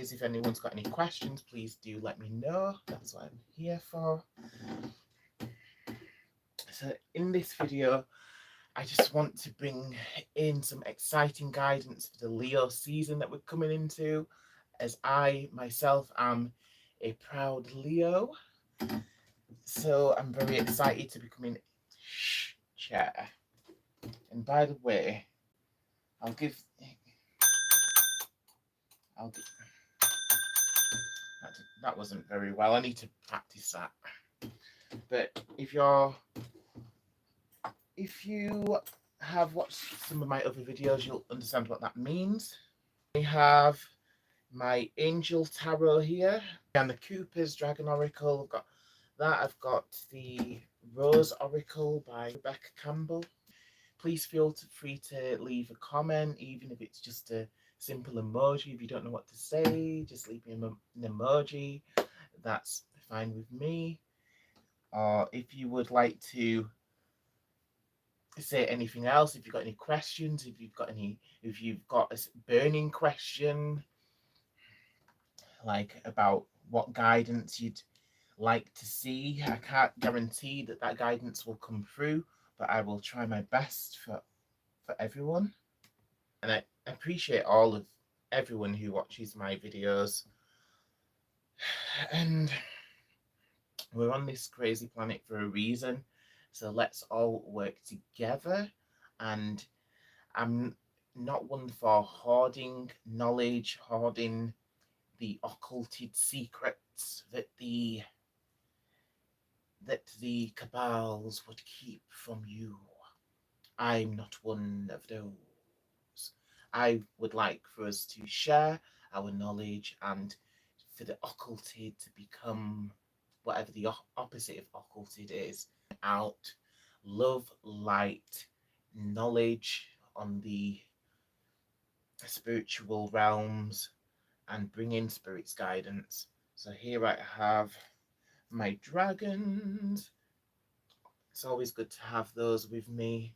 If anyone's got any questions, please do let me know. That's what I'm here for. So in this video, I just want to bring in some exciting guidance for the Leo season that we're coming into, as I myself am a proud Leo. So I'm very excited to be coming chair. And by the way, I'll give that wasn't very well. I need to practice that. But if you have watched some of my other videos, you'll understand what that means. I have my Angel Tarot here and the Cooper's Dragon Oracle. I've got that. I've got the Rose Oracle by Rebecca Campbell. Please feel free to leave a comment, even if it's just a simple emoji. If you don't know what to say, just leave me an emoji. That's fine with me. Or if you would like to say anything else, if you've got any questions, if you've got a burning question, like about what guidance you'd like to see, I can't guarantee that guidance will come through, but I will try my best for everyone. And I appreciate all of everyone who watches my videos. And we're on this crazy planet for a reason, so let's all work together. And I'm not one for hoarding knowledge, hoarding the occulted secrets that the cabals would keep from you. I'm not one of those. I would like for us to share our knowledge and for the occulted to become whatever the opposite of occulted is. Out love, light, knowledge on the spiritual realms and bring in spirit's guidance. So here I have my dragons. It's always good to have those with me.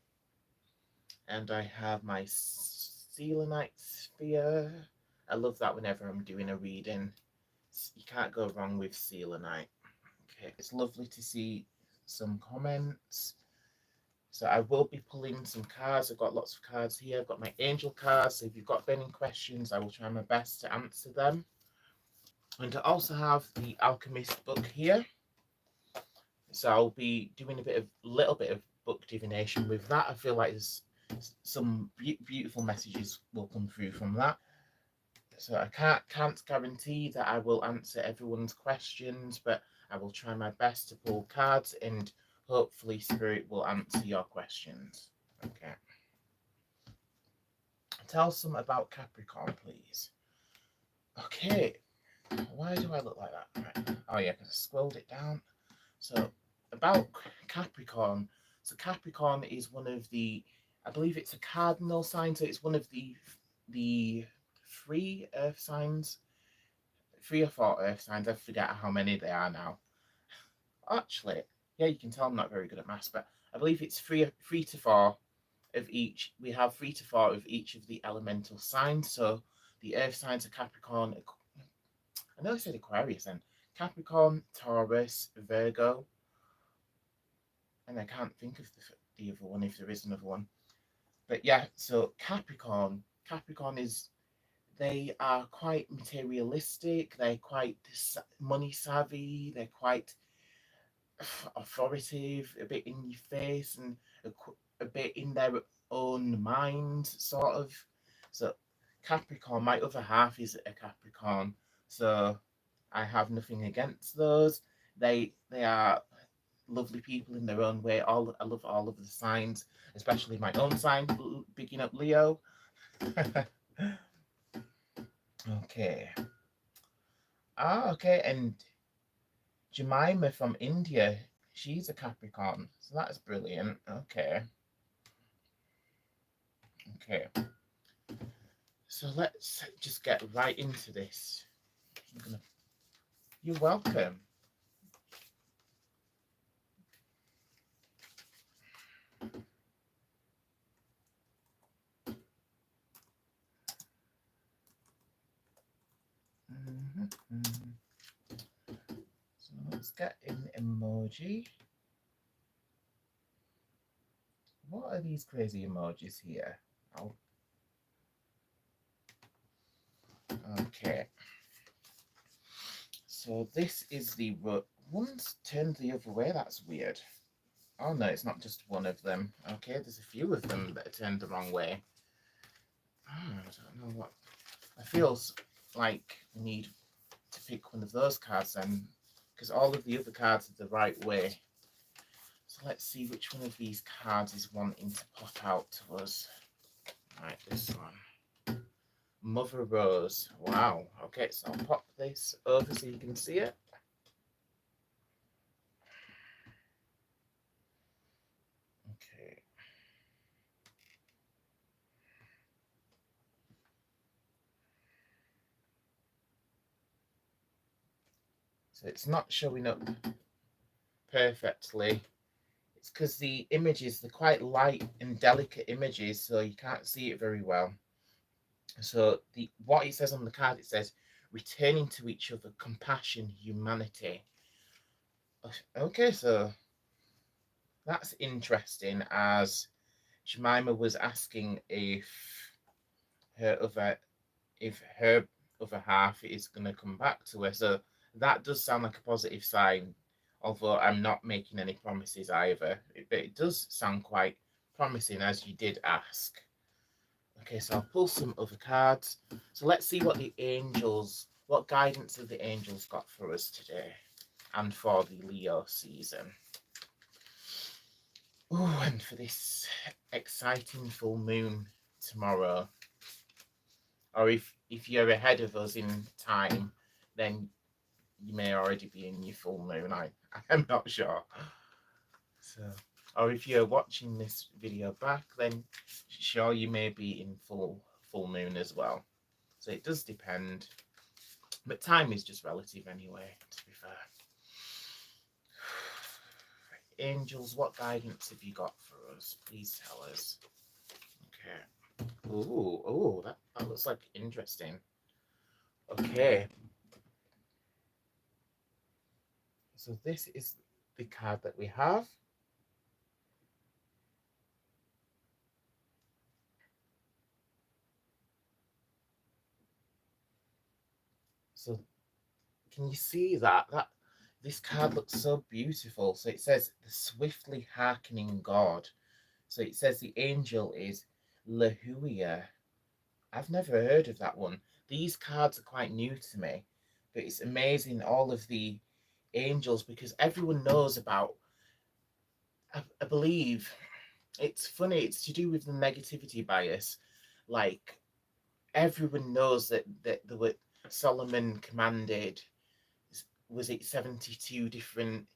And I have my selenite sphere. I love that whenever I'm doing a reading. You can't go wrong with selenite. Okay, it's lovely to see some comments. So I will be pulling some cards. I've got lots of cards here. I've got my angel cards. So if you've got burning questions, I will try my best to answer them. And I also have the Alchemist book here. So I'll be doing a little bit of book divination with that. I feel like there's some beautiful messages will come through from that. So I can't guarantee that I will answer everyone's questions, but I will try my best to pull cards and hopefully Spirit will answer your questions. Okay. Tell some about Capricorn, please. Okay. Why do I look like that? Right. Oh yeah, because I scrolled it down. So about Capricorn. So Capricorn is one of I believe it's a cardinal sign. So it's one of the 3 earth signs. 3 or 4 earth signs. I forget how many they are now. Actually, yeah, you can tell I'm not very good at maths, but I believe it's 3 to 4 of each. We have 3 to 4 of each of the elemental signs. So the earth signs are Capricorn. I know I said Aquarius then. Capricorn, Taurus, Virgo, and I can't think of the other one if there is another one. But yeah, so Capricorn is, they are quite materialistic. They're quite money savvy. They're quite authoritative, a bit in your face, and a bit in their own mind, sort of. So Capricorn, my other half is a Capricorn, so I have nothing against those. They are lovely people in their own way. I love all of the signs, especially my own sign, bigging up Leo. Okay. Okay, and Jemima from India, she's a Capricorn, so that's brilliant. Okay. So let's just get right into this. You're welcome. So let's get an emoji. What are these crazy emojis here? Oh. Okay. So this is the one's turned the other way. That's weird. Oh no, it's not just one of them. Okay, there's a few of them that are turned the wrong way. Oh, I don't know what. I feel like we need to pick one of those cards then, because all of the other cards are the right way. So let's see which one of these cards is wanting to pop out to us. Right, this one. Mother Rose. Wow. Okay, so I'll pop this over so you can see it. Okay. So it's not showing up perfectly. It's because the images, they're quite light and delicate images, so you can't see it very well. So what it says on the card, it says, returning to each other, compassion, humanity. Okay, so that's interesting, as Jemima was asking her other if her other half is going to come back to her. So that does sound like a positive sign, although I'm not making any promises either. But it does sound quite promising, as you did ask. Okay, so I'll pull some other cards. So let's see what guidance have the angels got for us today and for the Leo season. Oh, and for this exciting full moon tomorrow. Or if you're ahead of us in time, then you may already be in your full moon. I'm not sure. So, or if you're watching this video back, then sure, you may be in full moon as well. So it does depend, but time is just relative anyway, to be fair. Angels, what guidance have you got for us? Please tell us. Okay. Ooh, that looks like interesting. Okay. So this is the card that we have. So can you see that? This card looks so beautiful. So it says the swiftly hearkening God. So it says the angel is Lahuia. I've never heard of that one. These cards are quite new to me, but it's amazing all of the angels, because everyone knows about. I believe it's funny. It's to do with the negativity bias. Like everyone knows that the were Solomon commanded, was it 72 different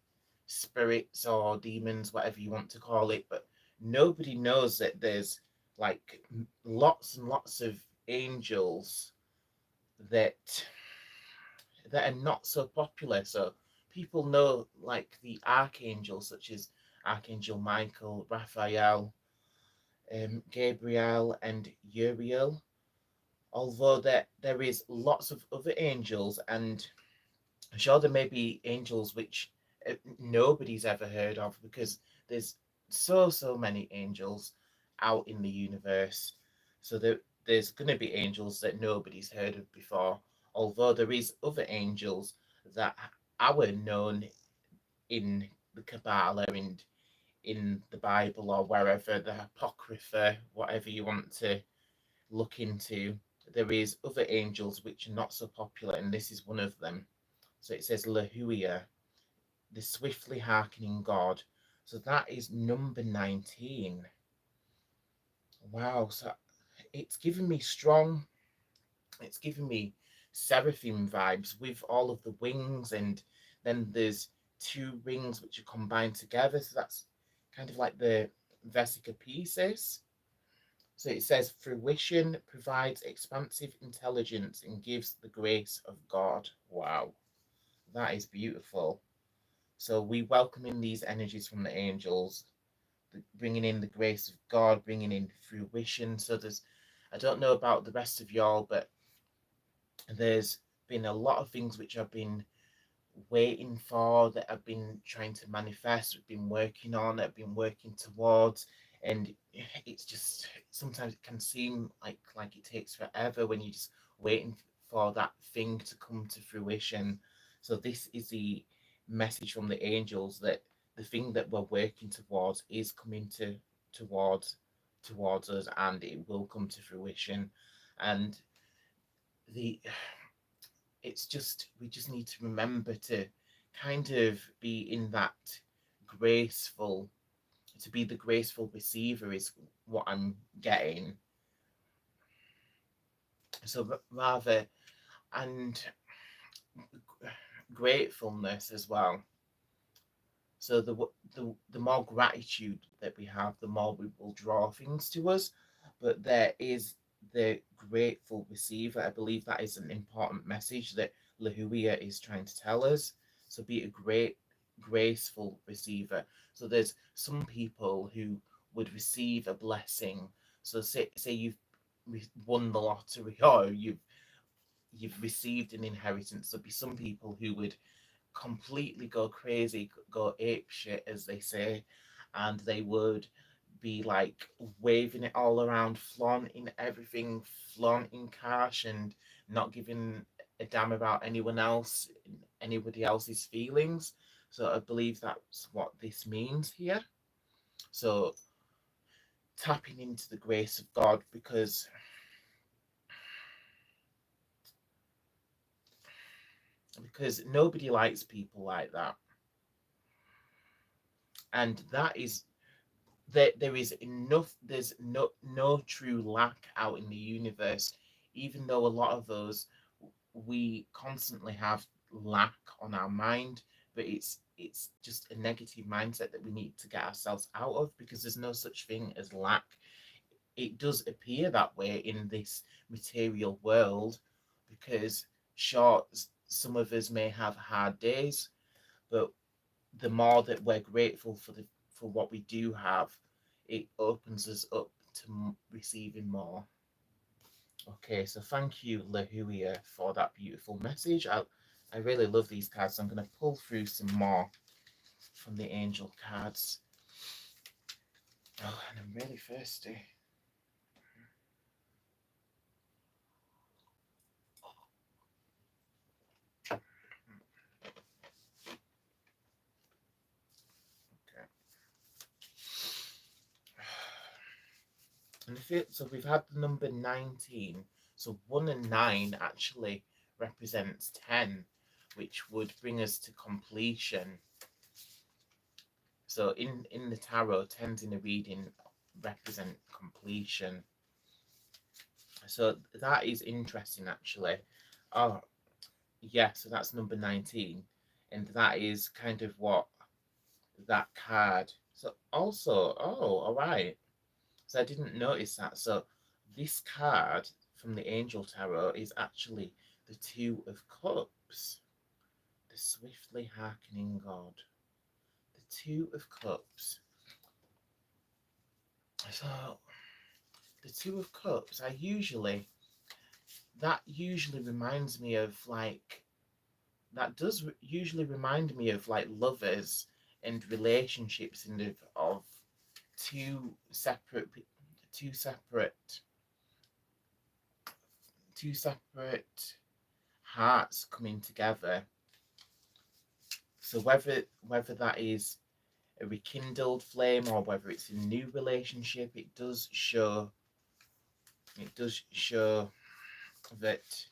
spirits or demons, whatever you want to call it, but nobody knows that there's like lots and lots of angels that are not so popular. So people know like the archangels, such as Archangel Michael, Raphael, Gabriel, and Uriel. Although there is lots of other angels, and I'm sure there may be angels which nobody's ever heard of, because there's so many angels out in the universe. So there's going to be angels that nobody's heard of before, although there is other angels that are known in the Kabbalah and in the Bible or wherever, the Apocrypha, whatever you want to look into. There is other angels which are not so popular, and this is one of them. So it says Lahuia, the swiftly hearkening God. So that is number 19. Wow. So it's given me it's given me seraphim vibes with all of the wings, and then there's two rings which are combined together. So that's kind of like the Vesica Pisces. So it says, fruition provides expansive intelligence and gives the grace of God. Wow. That is beautiful. So we welcome in these energies from the angels, bringing in the grace of God, bringing in fruition. So I don't know about the rest of y'all, but there's been a lot of things which I've been waiting for, that I've been trying to manifest, I've been working on, I've been working towards, and it's just sometimes it can seem like it takes forever when you're just waiting for that thing to come to fruition. So this is the message from the angels, that the thing that we're working towards is coming towards us, and it will come to fruition. And the it's just, we just need to remember to kind of be in that graceful, to be the graceful receiver is what I'm getting. So rather, and gratefulness as well. So the more gratitude that we have, the more we will draw things to us. But there is the grateful receiver. I believe that is an important message that Lahuia is trying to tell us. So be a graceful receiver. So there's some people who would receive a blessing. So say you've won the lottery, or you've received an inheritance. There'll be some people who would completely go crazy, go ape shit, as they say, and they would be like waving it all around, flaunting everything, flaunting cash, and not giving a damn about anybody else's feelings. So I believe that's what this means here. So tapping into the grace of God, because nobody likes people like that, and that is that there is enough, there's no true lack out in the universe, even though a lot of us, we constantly have lack on our mind, but it's just a negative mindset that we need to get ourselves out of, because there's no such thing as lack. It does appear that way in this material world, because sure, some of us may have hard days, but the more that we're grateful for what we do have, it opens us up to receiving more. Okay, so thank you, Lahuia, for that beautiful message. I really love these cards, so I'm going to pull through some more from the angel cards. Oh, and I'm really thirsty. Okay. And so we've had the number 19. So 1 and 9 actually represents 10, which would bring us to completion. So in the tarot, 10s in a reading represent completion. So that is interesting, actually. Oh, yeah, so that's number 19. And that is kind of what that card. So also, oh, all right. So I didn't notice that. So this card from the Angel Tarot is actually the Two of Cups, the swiftly hearkening God. The Two of Cups. So the Two of Cups, that usually reminds me of like, that does usually remind me of like lovers and relationships, and of two separate two separate two separate hearts coming together. So whether that is a rekindled flame, or whether it's a new relationship, it does show that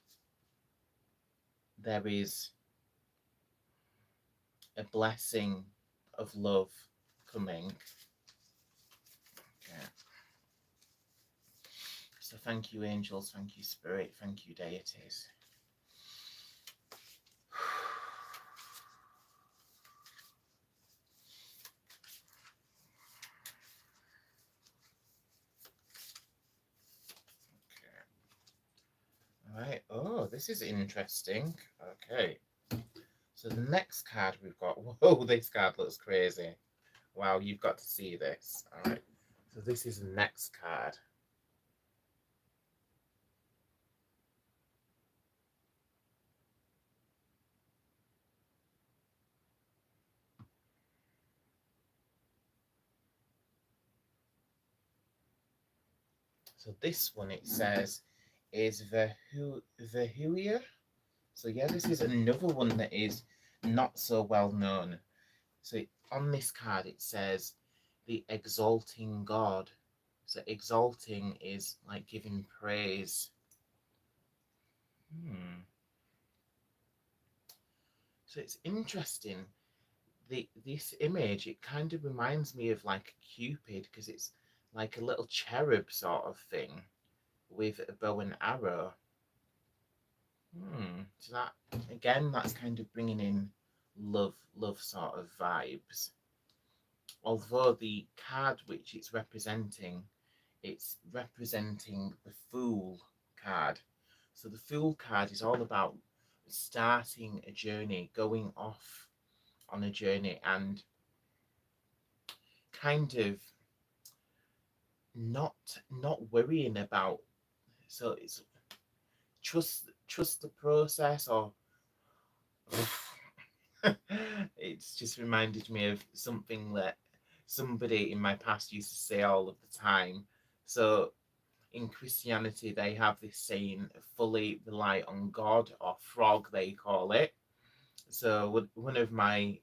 there is a blessing of love coming. Okay. So thank you, angels, thank you, spirit, thank you, deities. All right. Oh, this is interesting. Okay. So the next card we've got. Whoa, this card looks crazy. Wow, you've got to see this. All right. So this is the next card. So this one, it says, is Vehuia. So yeah, this is another one that is not so well known. So on this card it says the exalting God. So exalting is like giving praise. So it's interesting. This image, it kind of reminds me of like Cupid, because it's like a little cherub sort of thing with a bow and arrow. So that, again, that's kind of bringing in love sort of vibes. Although the card which it's representing the Fool card. So the Fool card is all about starting a journey, going off on a journey, and kind of not worrying about. So it's trust the process, or it's just reminded me of something that somebody in my past used to say all of the time. So in Christianity, they have this saying, fully rely on God, or frog, they call it. So one of my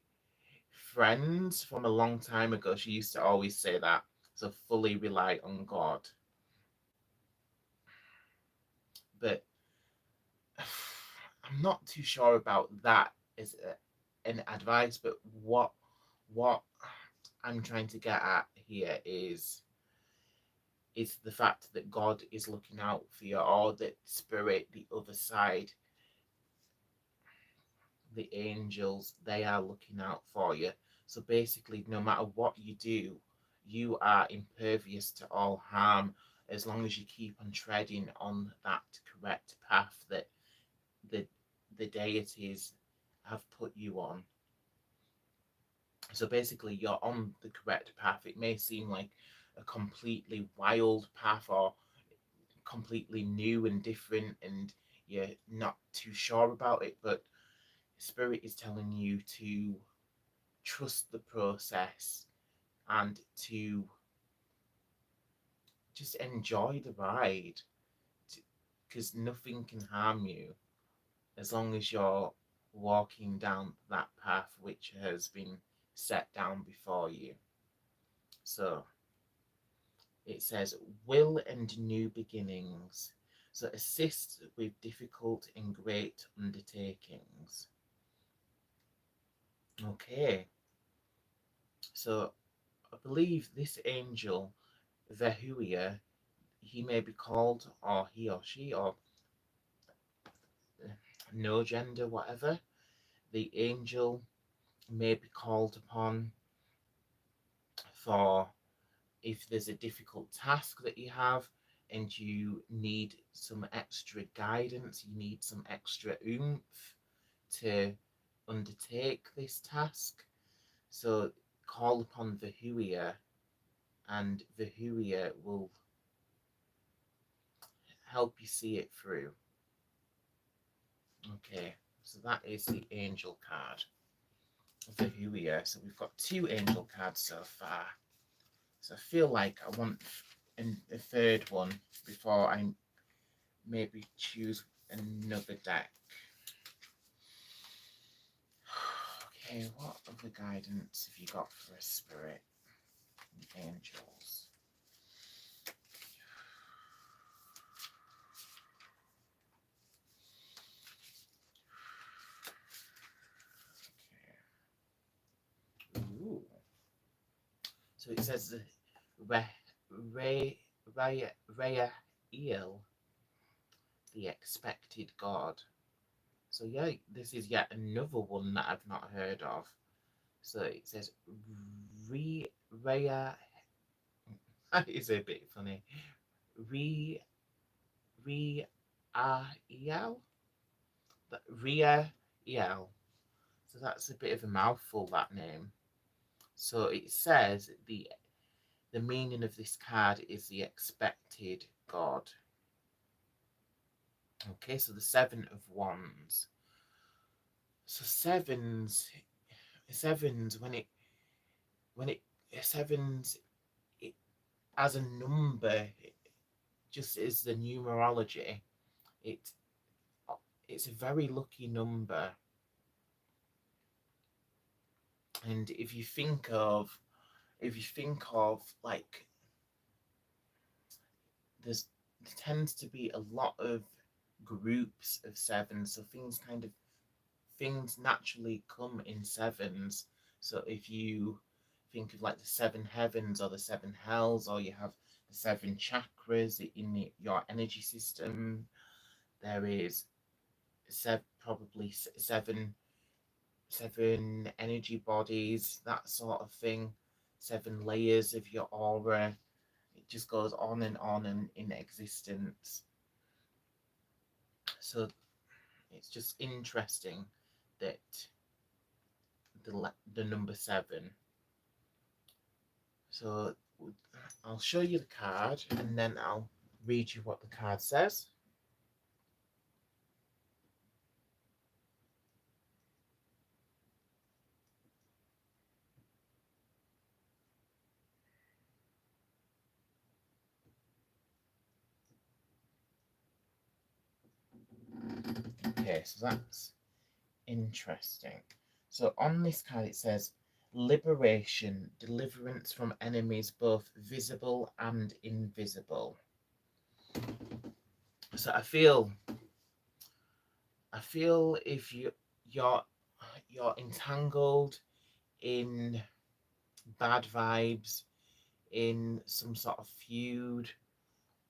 friends from a long time ago, she used to always say that. So fully rely on God. But I'm not too sure about that as an advice, but what I'm trying to get at here is the fact that God is looking out for you, or that spirit, the other side, the angels, they are looking out for you. So basically, no matter what you do, you are impervious to all harm, as long as you keep on treading on that correct path that the the deities have put you on. So basically, you're on the correct path. It may seem like a completely wild path, or completely new and different, and you're not too sure about it, but spirit is telling you to trust the process and to just enjoy the ride, because nothing can harm you as long as you're walking down that path which has been set down before you. So it says will and new beginnings. So assist with difficult and great undertakings. Okay, so I believe this angel, Vehuia, he may be called, or he or she, or no gender, whatever. The angel may be called upon for if there's a difficult task that you have and you need some extra guidance, you need some extra oomph to undertake this task. So call upon Vehuia, and Vehuia will help you see it through. Okay, so that is the angel card of Vehuia. So we've got 2 angel cards so far. So I feel like I want a third one before I maybe choose another deck. Okay, what other guidance have you got for a spirit and angels? Okay. Ooh. So it says Rael, the expected god. So yeah, this is yet another one that I've not heard of. So it says Rhea. That is a bit funny. Re Riel. Riel. So that's a bit of a mouthful, that name. So it says the meaning of this card is the expected god. Okay, so the 7 of Wands. So sevens when it sevens it, as a number, just as the numerology, it it's a very lucky number. And if you think of like there tends to be a lot of groups of sevens, so things naturally come in sevens. So if you think of like the seven heavens or the seven hells, or you have the seven chakras in your energy system, there is probably seven energy bodies, that sort of thing, seven layers of your aura. It just goes on and on in existence. So it's just interesting that the number seven. So I'll show you the card and then I'll read you what the card says. Okay, so that's interesting. So on this card it says liberation, deliverance from enemies both visible and invisible. So I feel if you're entangled in bad vibes, in some sort of feud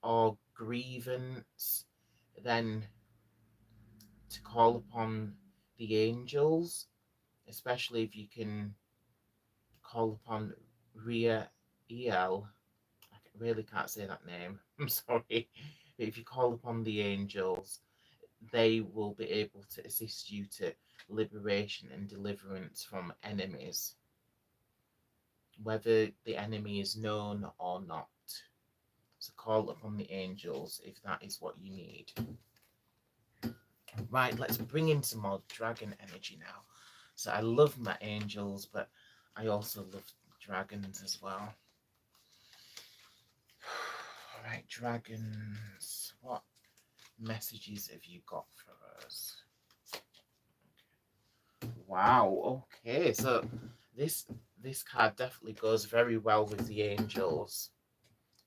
or grievance, then to call upon the angels, especially if you can call upon Ria El. I really can't say that name. I'm sorry. But if you call upon the angels, they will be able to assist you to liberation and deliverance from enemies, whether the enemy is known or not. So call upon the angels if that is what you need. Right, let's bring in some more dragon energy now. So I love my angels, but I also love dragons as well. All right, dragons, what messages have you got for us? Wow, okay, so this card definitely goes very well with the angels,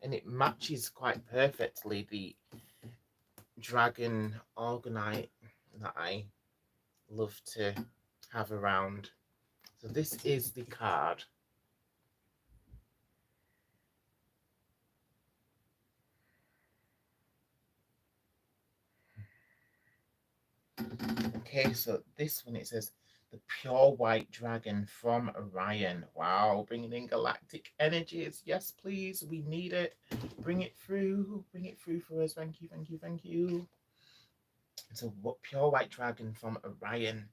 and it matches quite perfectly the dragon orgonite that I love to have around. So this is the card. Okay, so this one it says the pure white dragon from Orion. Wow, bringing in galactic energies. Yes, please, we need it. Bring it through. Bring it through for us. Thank you, thank you, thank you. So, what pure white dragon from Orion?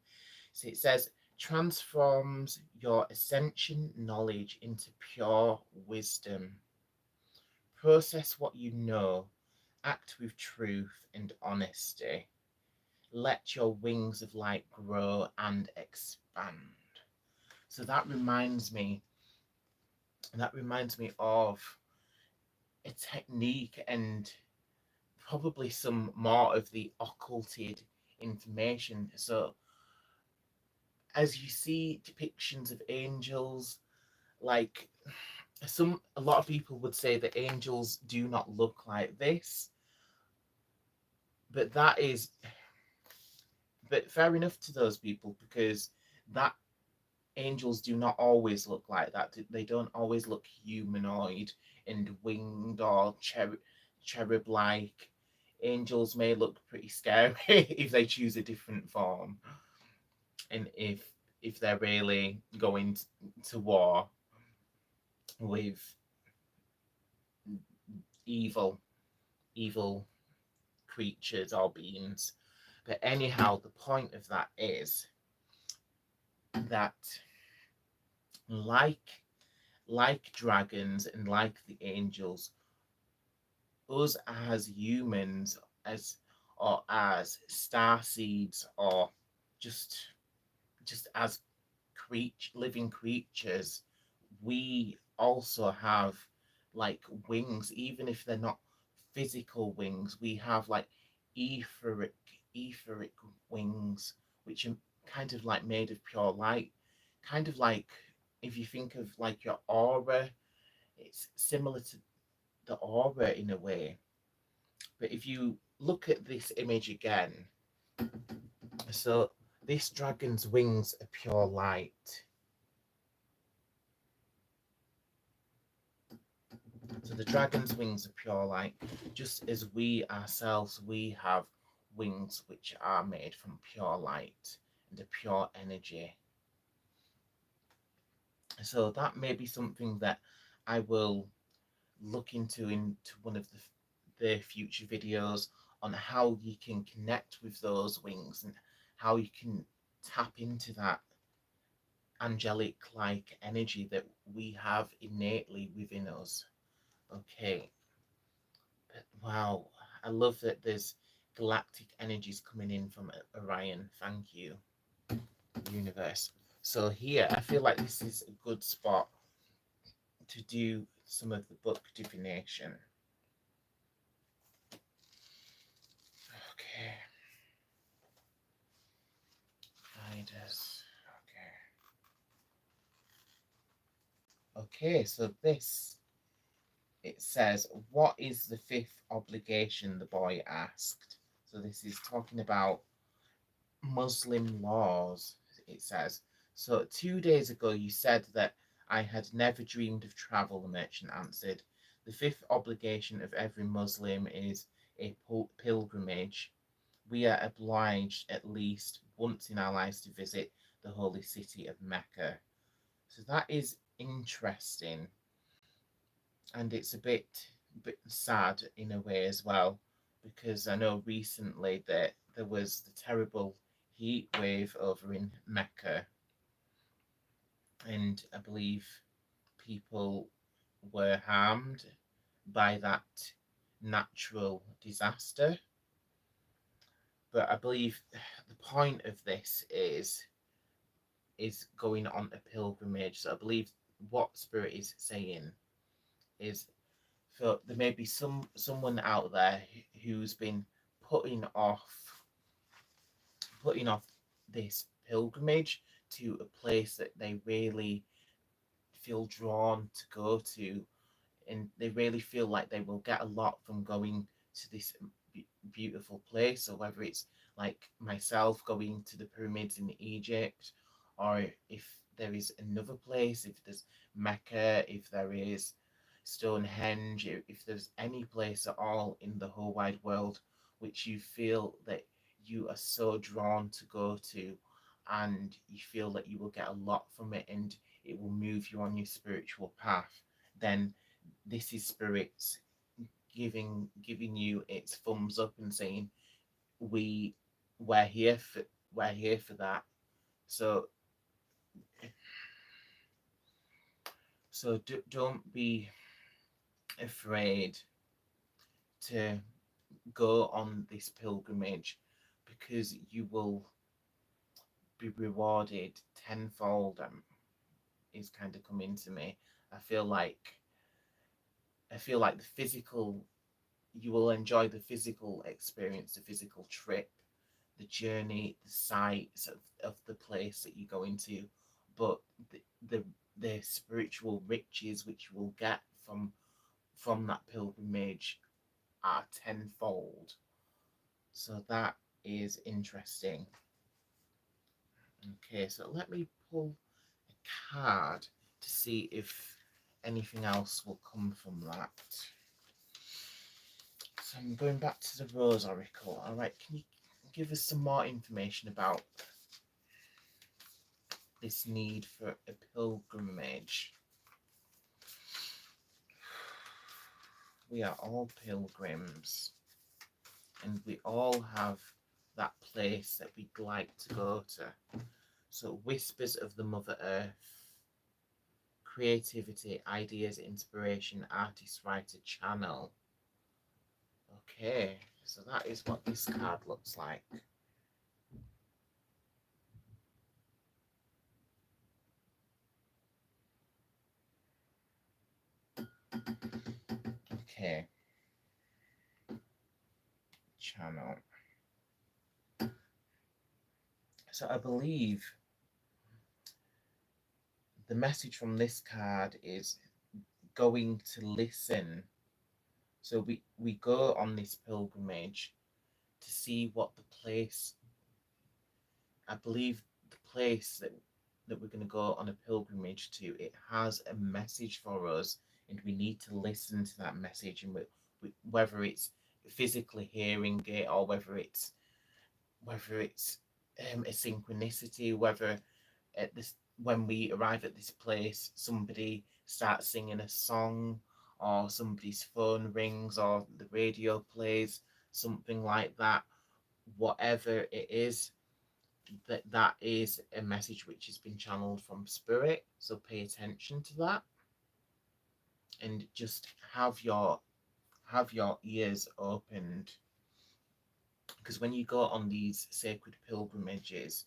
So it says transforms your ascension knowledge into pure wisdom. Process what you know. Act with truth and honesty. Let your wings of light grow and expand. So that reminds me of a technique and probably some more of the occulted information. So as you see depictions of angels, like a lot of people would say that angels do not look like this, but fair enough to those people, because that angels do not always look like that. They don't always look humanoid and winged or cherub like. Angels may look pretty scary if they choose a different form, and if they're really going to war with evil evil creatures or beings. But anyhow, the point of that is that like dragons and like the angels, us as humans, as star seeds, or just as living creatures, we also have like wings, even if they're not physical wings. We have like etheric wings, which are kind of like made of pure light. Kind of like if you think of like your aura, it's similar to the aura in a way. But if you look at this image again, so this dragon's wings are pure light. So the dragon's wings are pure light, just as we ourselves, we have wings which are made from pure light and a pure energy. So that may be something that I will look into one of the future videos on how you can connect with those wings and how you can tap into that angelic like energy that we have innately within us. Okay, but wow, I love that there's galactic energies coming in from Orion. Thank you, universe. So here, I feel like this is a good spot to do some of the book divination. Okay. Guiders. Okay. Okay, so this, it says, what is the fifth obligation, the boy asked. So this is talking about Muslim laws, it says. So 2 days ago you said that I had never dreamed of travel, the merchant answered. The fifth obligation of every Muslim is a pilgrimage. We are obliged at least once in our lives to visit the holy city of Mecca. So that is interesting, and it's a bit sad in a way as well, because I know recently that there was the terrible heat wave over in Mecca, and I believe people were harmed by that natural disaster. But I believe the point of this is going on a pilgrimage. So I believe what Spirit is saying is, so there may be someone out there who's been putting off putting off this pilgrimage to a place that they really feel drawn to go to, and they really feel like they will get a lot from going to this beautiful place. So whether it's like myself going to the pyramids in Egypt, or if there is another place, if there's Mecca, if there is Stonehenge, if there's any place at all in the whole wide world which you feel that you are so drawn to go to, and you feel that you will get a lot from it and it will move you on your spiritual path, then this is Spirit's giving you its thumbs up and saying, we we're here for that. So don't be afraid to go on this pilgrimage, because you will be rewarded tenfold. Is kind of coming to me. I feel like the physical, you will enjoy the physical experience, the physical trip, the journey, the sights of the place that you go into, but the, the the spiritual riches which you will get from that pilgrimage are tenfold. So that is interesting. Okay, so let me pull a card to see if anything else will come from that. So I'm going back to the Rose Oracle. All right, can you give us some more information about this need for a pilgrimage? We are all pilgrims, and we all have that place that we'd like to go to. So whispers of the Mother Earth, creativity, ideas, inspiration, artist, writer, channel. Okay, so that is what this card looks like. Okay. channel. So I believe the message from this card is going to listen. So we go on this pilgrimage to see what the place, I believe the place that we're going to go on a pilgrimage to, it has a message for us, and we need to listen to that message, and whether it's physically hearing it, or whether it's a synchronicity, whether at this, when we arrive at this place, somebody starts singing a song, or somebody's phone rings, or the radio plays, something like that. Whatever it is, that is a message which has been channeled from spirit. So pay attention to that, and just have your ears opened, because when you go on these sacred pilgrimages,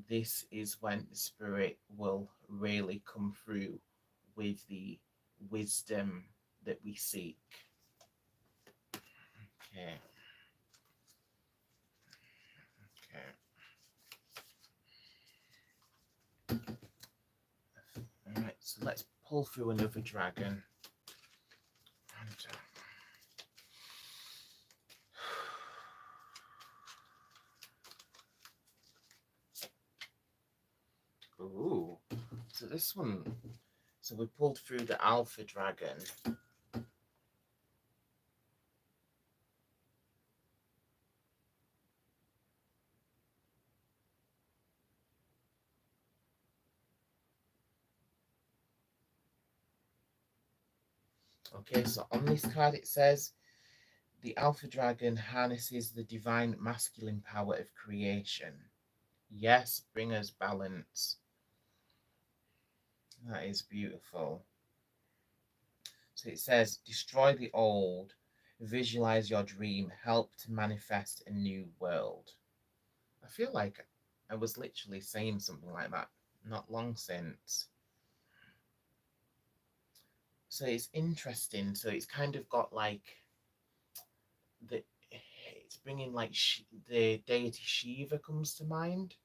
this is when the spirit will really come through with the wisdom that we seek. Okay. All right, so let's pull through another dragon. Ooh, so this one, so we pulled through the alpha dragon. Okay, so on this card it says, the alpha dragon harnesses the divine masculine power of creation. Yes, bring us balance. That is beautiful. So it says, destroy the old, visualize your dream, help to manifest a new world. I feel like I was literally saying something like that not long since. So it's interesting. So it's kind of got like it's bringing like the deity Shiva comes to mind,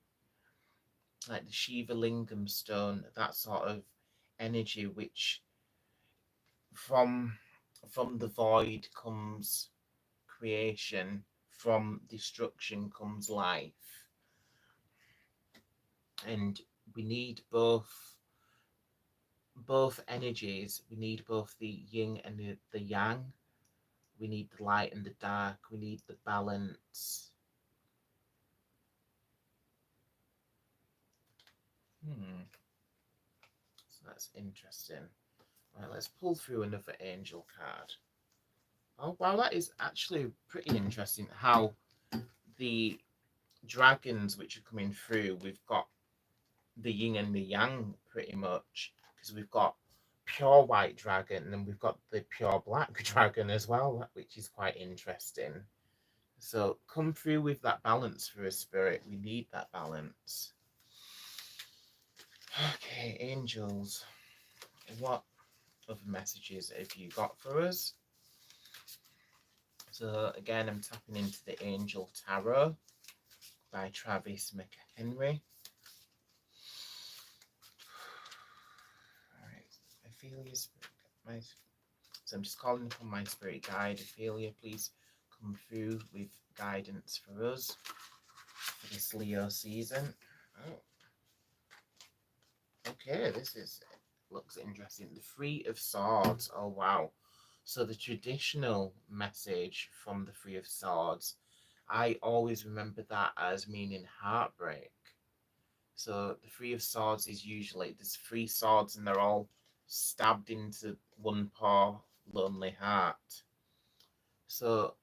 like the Shiva Lingam stone, that sort of energy, which from the void comes creation, from destruction comes life, and we need both energies. We need both the yin and the yang. We need the light and the dark. We need the balance. So that's interesting. Right, let's pull through another angel card. Oh wow, that is actually pretty interesting. How the dragons which are coming through, we've got the yin and the yang pretty much, because we've got pure white dragon and then we've got the pure black dragon as well, which is quite interesting. So come through with that balance for a spirit. We need that balance. Okay, angels, what other messages have you got for us? So again, I'm tapping into the Angel Tarot by Travis Mchenry. Alright, Ophelia, so I'm just calling upon my spirit guide. Ophelia, please come through with guidance for us for this Leo season. Oh. Okay, looks interesting. The Three of Swords. Oh wow. So the traditional message from the Three of Swords, I always remember that as meaning heartbreak. So the Three of Swords is usually, there's three swords and they're all stabbed into one poor lonely heart. So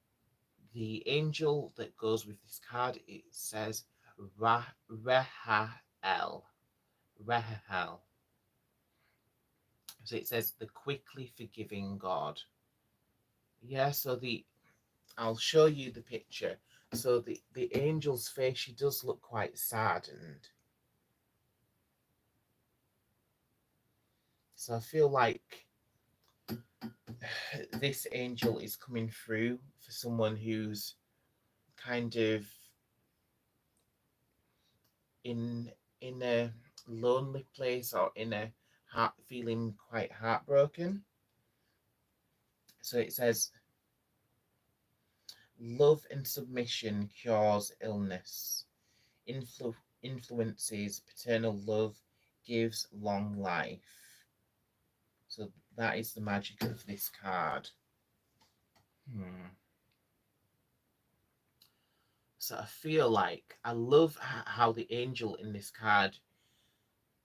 the angel that goes with this card, it says Rehael. Rehael. So it says the quickly forgiving God. Yeah, so I'll show you the picture. So the angel's face, she does look quite saddened. So I feel like this angel is coming through for someone who's kind of in a lonely place, or in a feeling quite heartbroken. So it says, love and submission cures illness. Influences paternal love, gives long life. So that is the magic of this card. So I feel like I love how the angel in this card.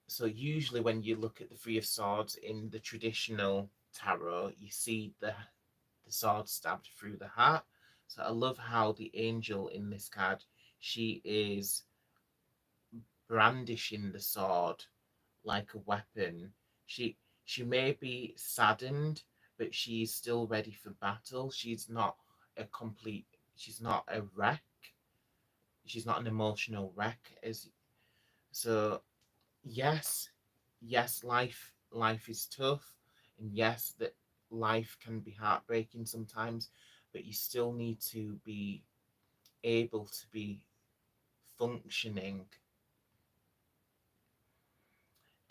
So usually when you look at the Three of Swords in the traditional tarot, you see the sword stabbed through the heart. So I love how the angel in this card, she is brandishing the sword like a weapon. She may be saddened, but she's still ready for battle. She's not she's not a wreck. She's not an emotional wreck. So yes, life is tough, and yes, that life can be heartbreaking sometimes, but you still need to be able to be functioning.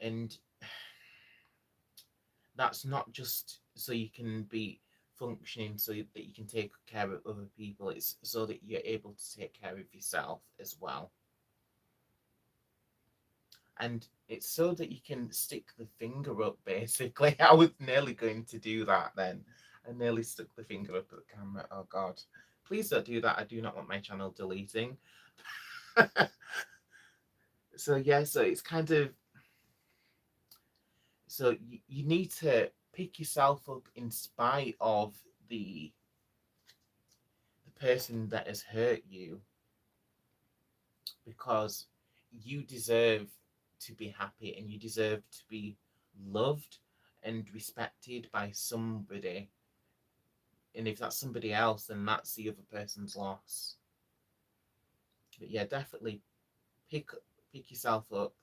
And that's not just so you can be functioning so that you can take care of other people, it's so that you're able to take care of yourself as well. And it's so that you can stick the finger up, basically. I was nearly going to do that then. I nearly stuck the finger up at the camera. Oh God. Please don't do that. I do not want my channel deleting. So yeah, so it's kind of, so you need to pick yourself up in spite of the person that has hurt you, because you deserve to be happy, and you deserve to be loved and respected by somebody. And if that's somebody else, then that's the other person's loss. But yeah, definitely pick yourself up,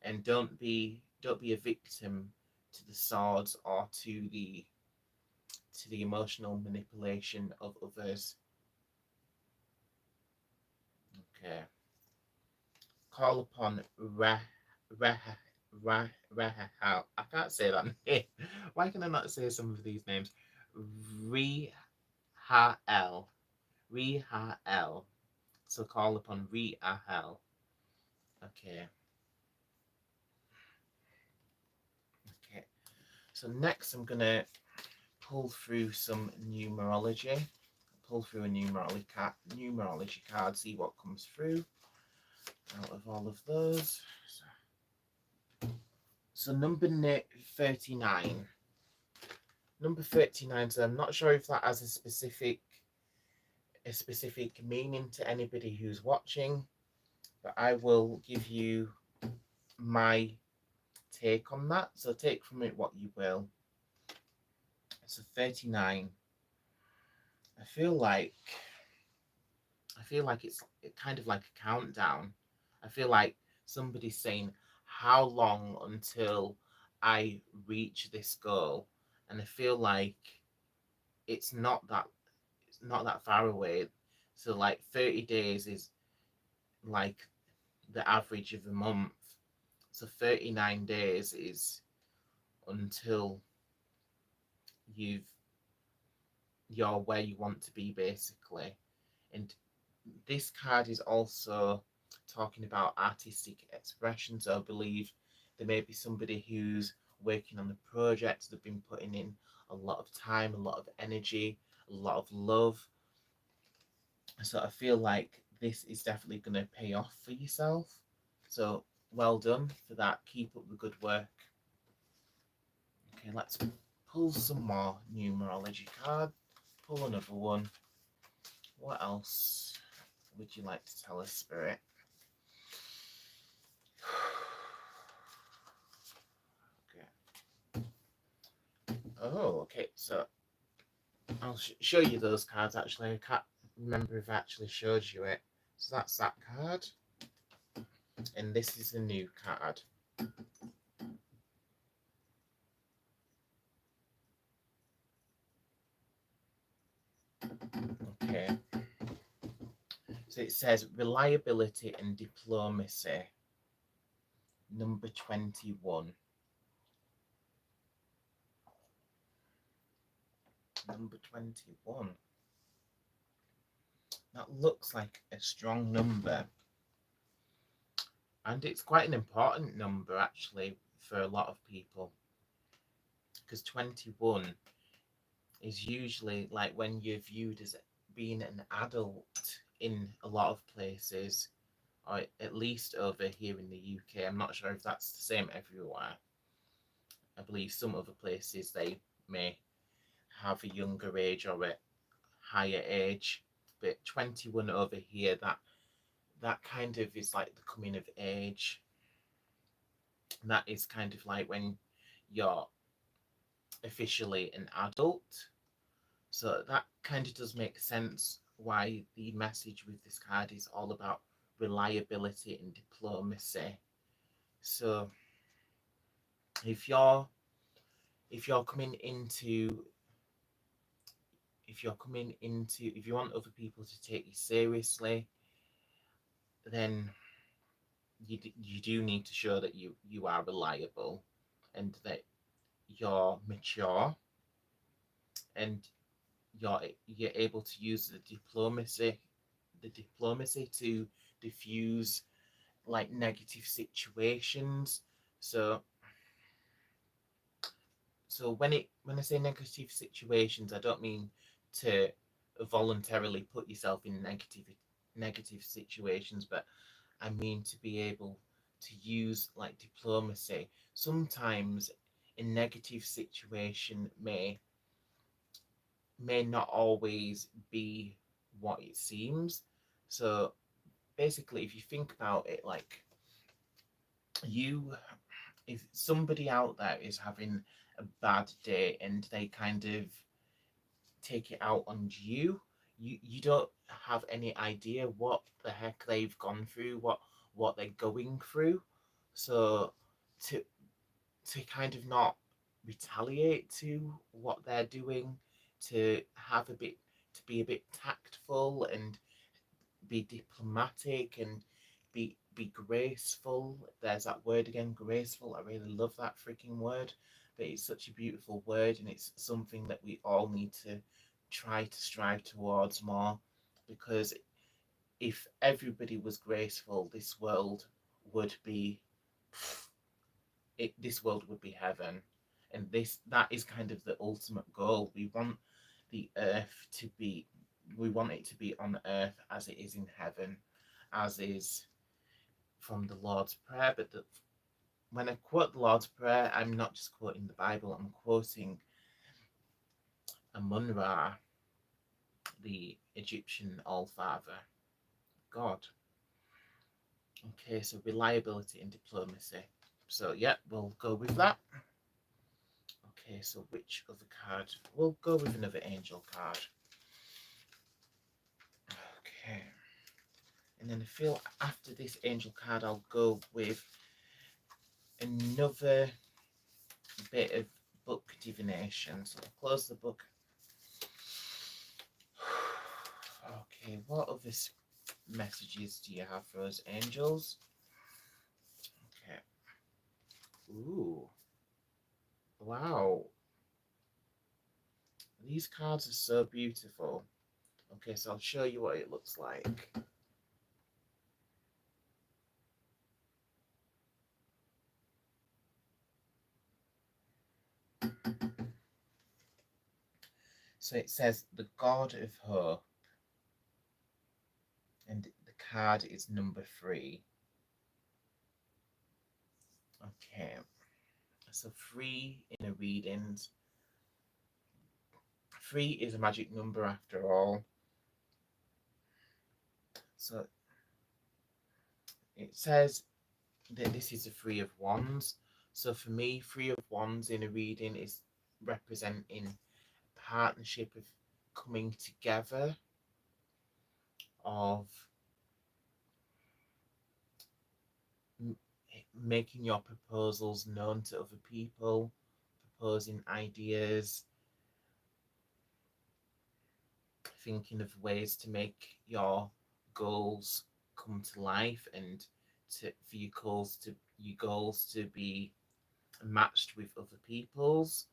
and don't be a victim to the swords, or to the emotional manipulation of others. Okay. Call upon Rahel. I can't say that name. Why can I not say some of these names? Rihael. Rihael. So call upon Rihael. Okay. Okay. So next I'm gonna pull through some numerology. Pull through a numerology card, see what comes through out of all of those. So number 39. Number 39, so I'm not sure if that has a specific meaning to anybody who's watching, but I will give you my take on that. So take from it what you will. So 39. I feel like it's kind of like a countdown. I feel like somebody's saying, how long until I reach this goal? And I feel like it's not that far away. So like 30 days is like the average of a month. So 39 days is until you're where you want to be, basically. And this card is also talking about artistic expression. So I believe there may be somebody who's working on a project, they've been putting in a lot of time, a lot of energy, a lot of love. So I feel like this is definitely going to pay off for yourself. So well done for that. Keep up the good work. Okay, let's pull some more numerology card. Pull another one. What else would you like to tell us, Spirit? Okay. Oh, okay. So I'll show you those cards. Actually, I can't remember if I actually showed you it. So that's that card, and this is the new card. Okay. it says reliability and diplomacy. Number 21. Number 21. That looks like a strong number. And it's quite an important number, actually, for a lot of people. Because 21 is usually like when you're viewed as being an adult in a lot of places, or at least over here in the UK. I'm not sure if that's the same everywhere. I believe some other places they may have a younger age or a higher age, but 21 over here, that kind of is like the coming of age. That is kind of like when you're officially an adult. So that kind of does make sense why the message with this card is all about reliability and diplomacy. So if you're coming into if you want other people to take you seriously, then you do need to show that you are reliable and that you're mature and you're able to use the diplomacy to diffuse like negative situations. So when I say negative situations, I don't mean to voluntarily put yourself in negative situations, but I mean to be able to use like diplomacy. Sometimes a negative situation may not always be what it seems. So basically, if you think about it, like you, if somebody out there is having a bad day and they kind of take it out on you don't have any idea what the heck they've gone through, what they're going through. So to kind of not retaliate to what they're doing, to have a bit to be a bit tactful and be diplomatic and be graceful. There's that word again, graceful. I really love that freaking word. But it's such a beautiful word, and it's something that we all need to try to strive towards more. Because if everybody was graceful, would be this world would be heaven. And that is kind of the ultimate goal. The earth to be we want it to be on earth as it is in heaven, as is from the Lord's Prayer. But when I quote the Lord's Prayer, I'm not just quoting the Bible, I'm quoting Amun-Ra, the Egyptian All-Father God. Okay, so reliability and diplomacy. So yeah, we'll go with that. Okay, so which other card? We'll go with another angel card. Okay. And then I feel after this angel card, I'll go with another bit of book divination. So I'll close the book. Okay, what other messages do you have for us, angels? Okay. Ooh. Wow. These cards are so beautiful. Okay, so I'll show you what it looks like. So it says the God of Hope, and the card is number 3. Okay, so 3 in a readings. 3 is a magic number after all. So it says that this is a 3 of Wands. So for me, 3 of Wands in a reading is representing partnership of coming together, of making your proposals known to other people, proposing ideas, thinking of ways to make your goals come to life, and for your goals to be matched with other people's,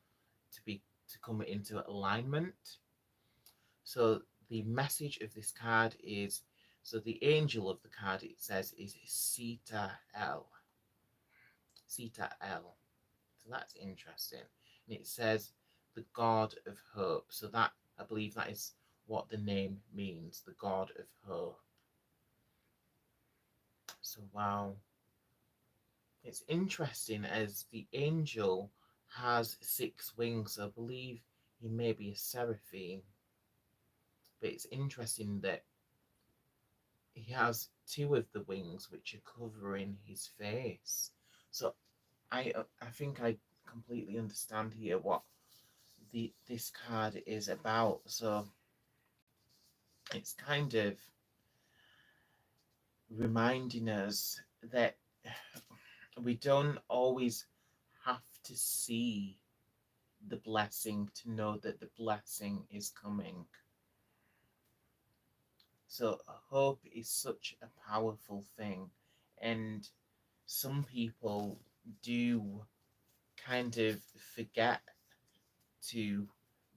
to come into alignment. So the message of this card is, so the angel of the card, it says, is Sita L. Sita L. So that's interesting. And it says the God of hope. So that, I believe that is what the name means, the God of hope. So wow. It's interesting as the angel has 6 wings. So I believe he may be a seraphim. But it's interesting that he has 2 of the wings which are covering his face. So I think I completely understand here what this card is about. So it's kind of reminding us that we don't always have to see the blessing to know that the blessing is coming. So hope is such a powerful thing, and some people do kind of forget to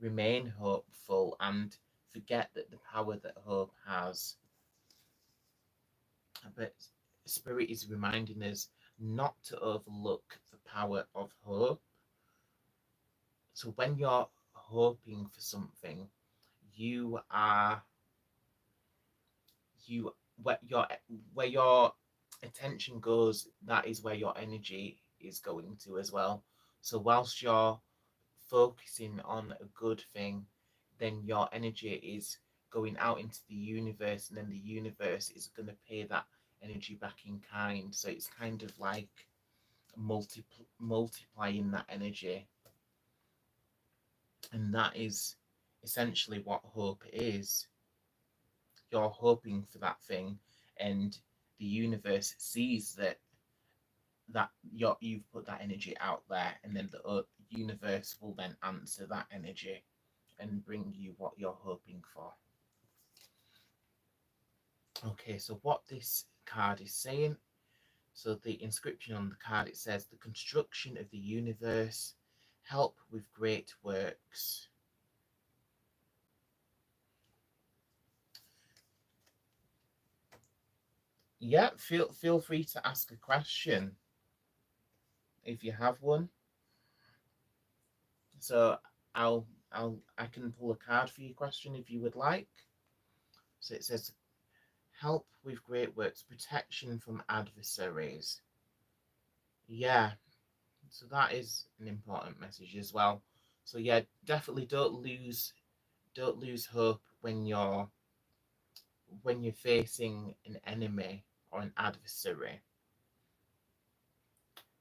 remain hopeful and forget that the power that hope has. But Spirit is reminding us not to overlook the power of hope. So when you're hoping for something, you are you where your attention goes, that is where your energy is going to as well. So whilst you're focusing on a good thing, then your energy is going out into the universe, and then the universe is going to pay that energy back in kind. So it's kind of like multiplying that energy, and that is essentially what hope is. You're hoping for that thing, and the universe sees that you've put that energy out there, and then the universe will then answer that energy and bring you what you're hoping for. Okay, so what this card is saying, so the inscription on the card, it says, the construction of the universe, help with great works. Yeah, feel free to ask a question if you have one. So I can pull a card for your question if you would like. So it says, help with great works, protection from adversaries. Yeah, so that is an important message as well. So yeah, definitely don't lose hope when you're facing an enemy or an adversary.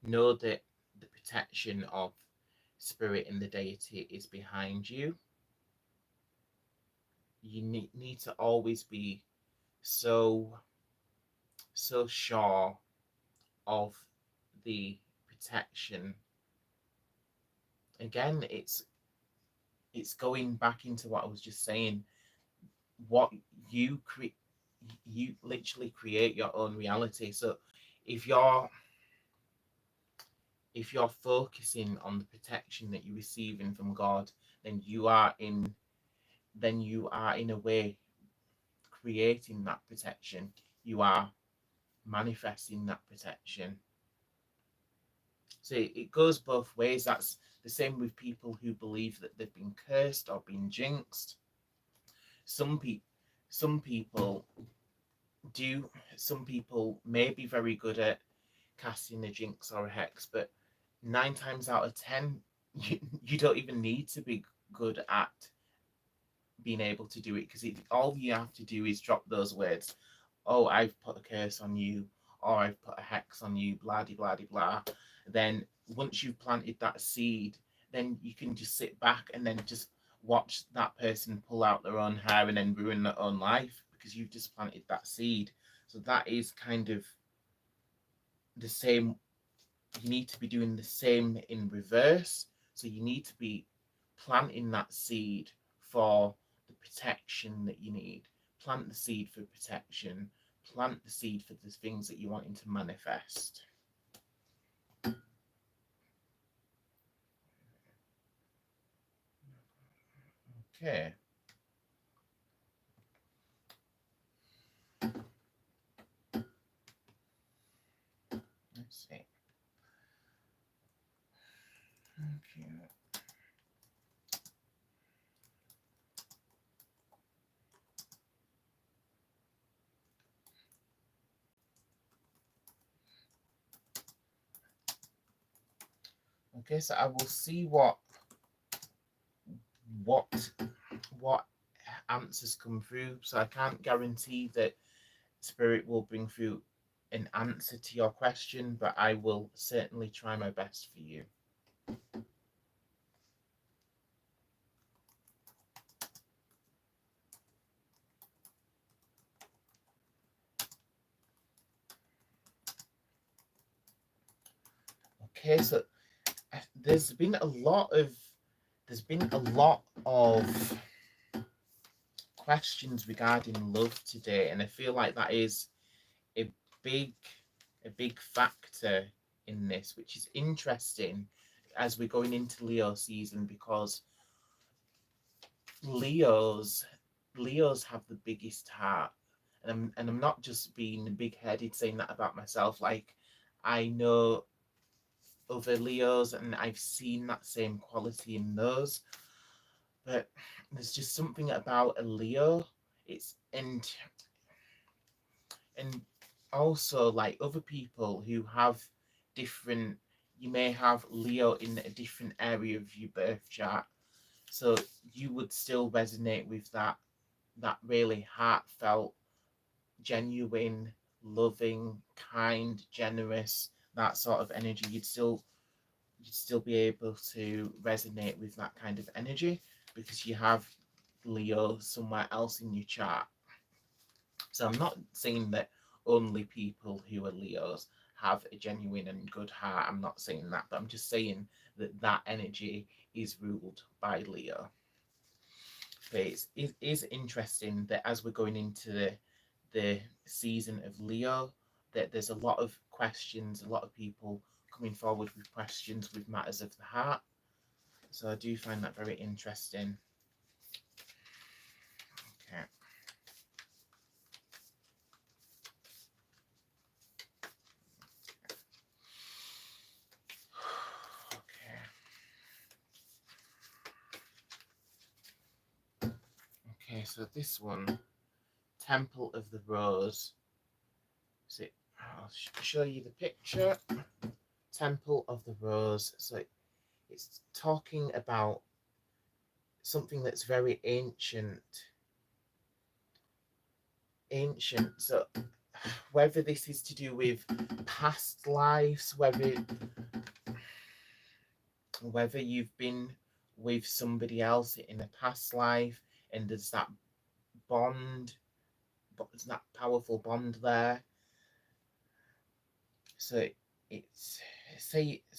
Know that the protection of spirit and the deity is behind you. You need to always be so sure of the protection. Again, it's going back into what I was just saying. What you create, you literally create your own reality. So if you're if you're focusing on the protection that you're receiving from God, then you are in a way creating that protection. You are manifesting that protection. So it goes both ways. That's the same with people who believe that they've been cursed or been jinxed. Some people some people do some people may be very good at casting a jinx or a hex, but 9 times out of 10, you don't even need to be good at being able to do it, because all you have to do is drop those words. Oh, I've put a curse on you, or I've put a hex on you, blah de blah de blah. Then once you've planted that seed, then you can just sit back and then just watch that person pull out their own hair and then ruin their own life, because you've just planted that seed. So that is kind of the same. You need to be doing the same in reverse. So you need to be planting that seed for the protection that you need, plant the seed for protection, plant the seed for the things that you're wanting to manifest. Okay. Let's see. Okay. Okay, so I will see what answers come through. So I can't guarantee that Spirit will bring through an answer to your question, but I will certainly try my best for you. Okay, so there's been a lot of questions regarding love today, and I feel like that is a big factor in this, which is interesting as we're going into Leo season, because Leos have the biggest heart, and I'm not just being big-headed saying that about myself. Like, I know other Leos and I've seen that same quality in those, but there's just something about a Leo. It's and also, like, other people who have different, you may have Leo in a different area of your birth chart, so you would still resonate with that really heartfelt, genuine, loving, kind, generous, that sort of energy. You'd still be able to resonate with that kind of energy because you have Leo somewhere else in your chart. So I'm not saying that only people who are Leos have a genuine and good heart. I'm not saying that, but I'm just saying that that energy is ruled by Leo. But it is interesting that as we're going into the season of Leo, that there's a lot of questions, a lot of people coming forward with questions with matters of the heart. So I do find that very interesting. Okay. Okay, so this one, Temple of the Rose. So I'll show you the picture. Temple of the Rose. So it's talking about something that's very ancient. So whether this is to do with past lives, whether you've been with somebody else in a past life, and there's that bond, there's that powerful bond there. So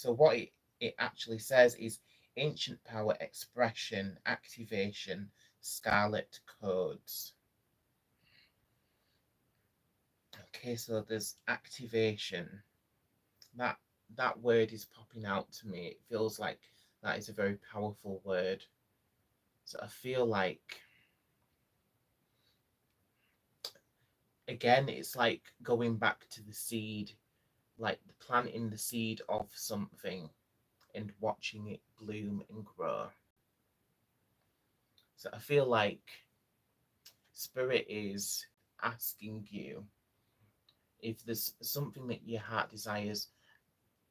what it actually says is ancient power, expression, activation, scarlet codes. Okay, so there's activation. That word is popping out to me. It feels like that is a very powerful word. So I feel like, again, it's like going back to the seed, like planting the seed of something and watching it bloom and grow. So I feel like Spirit is asking you, if there's something that your heart desires,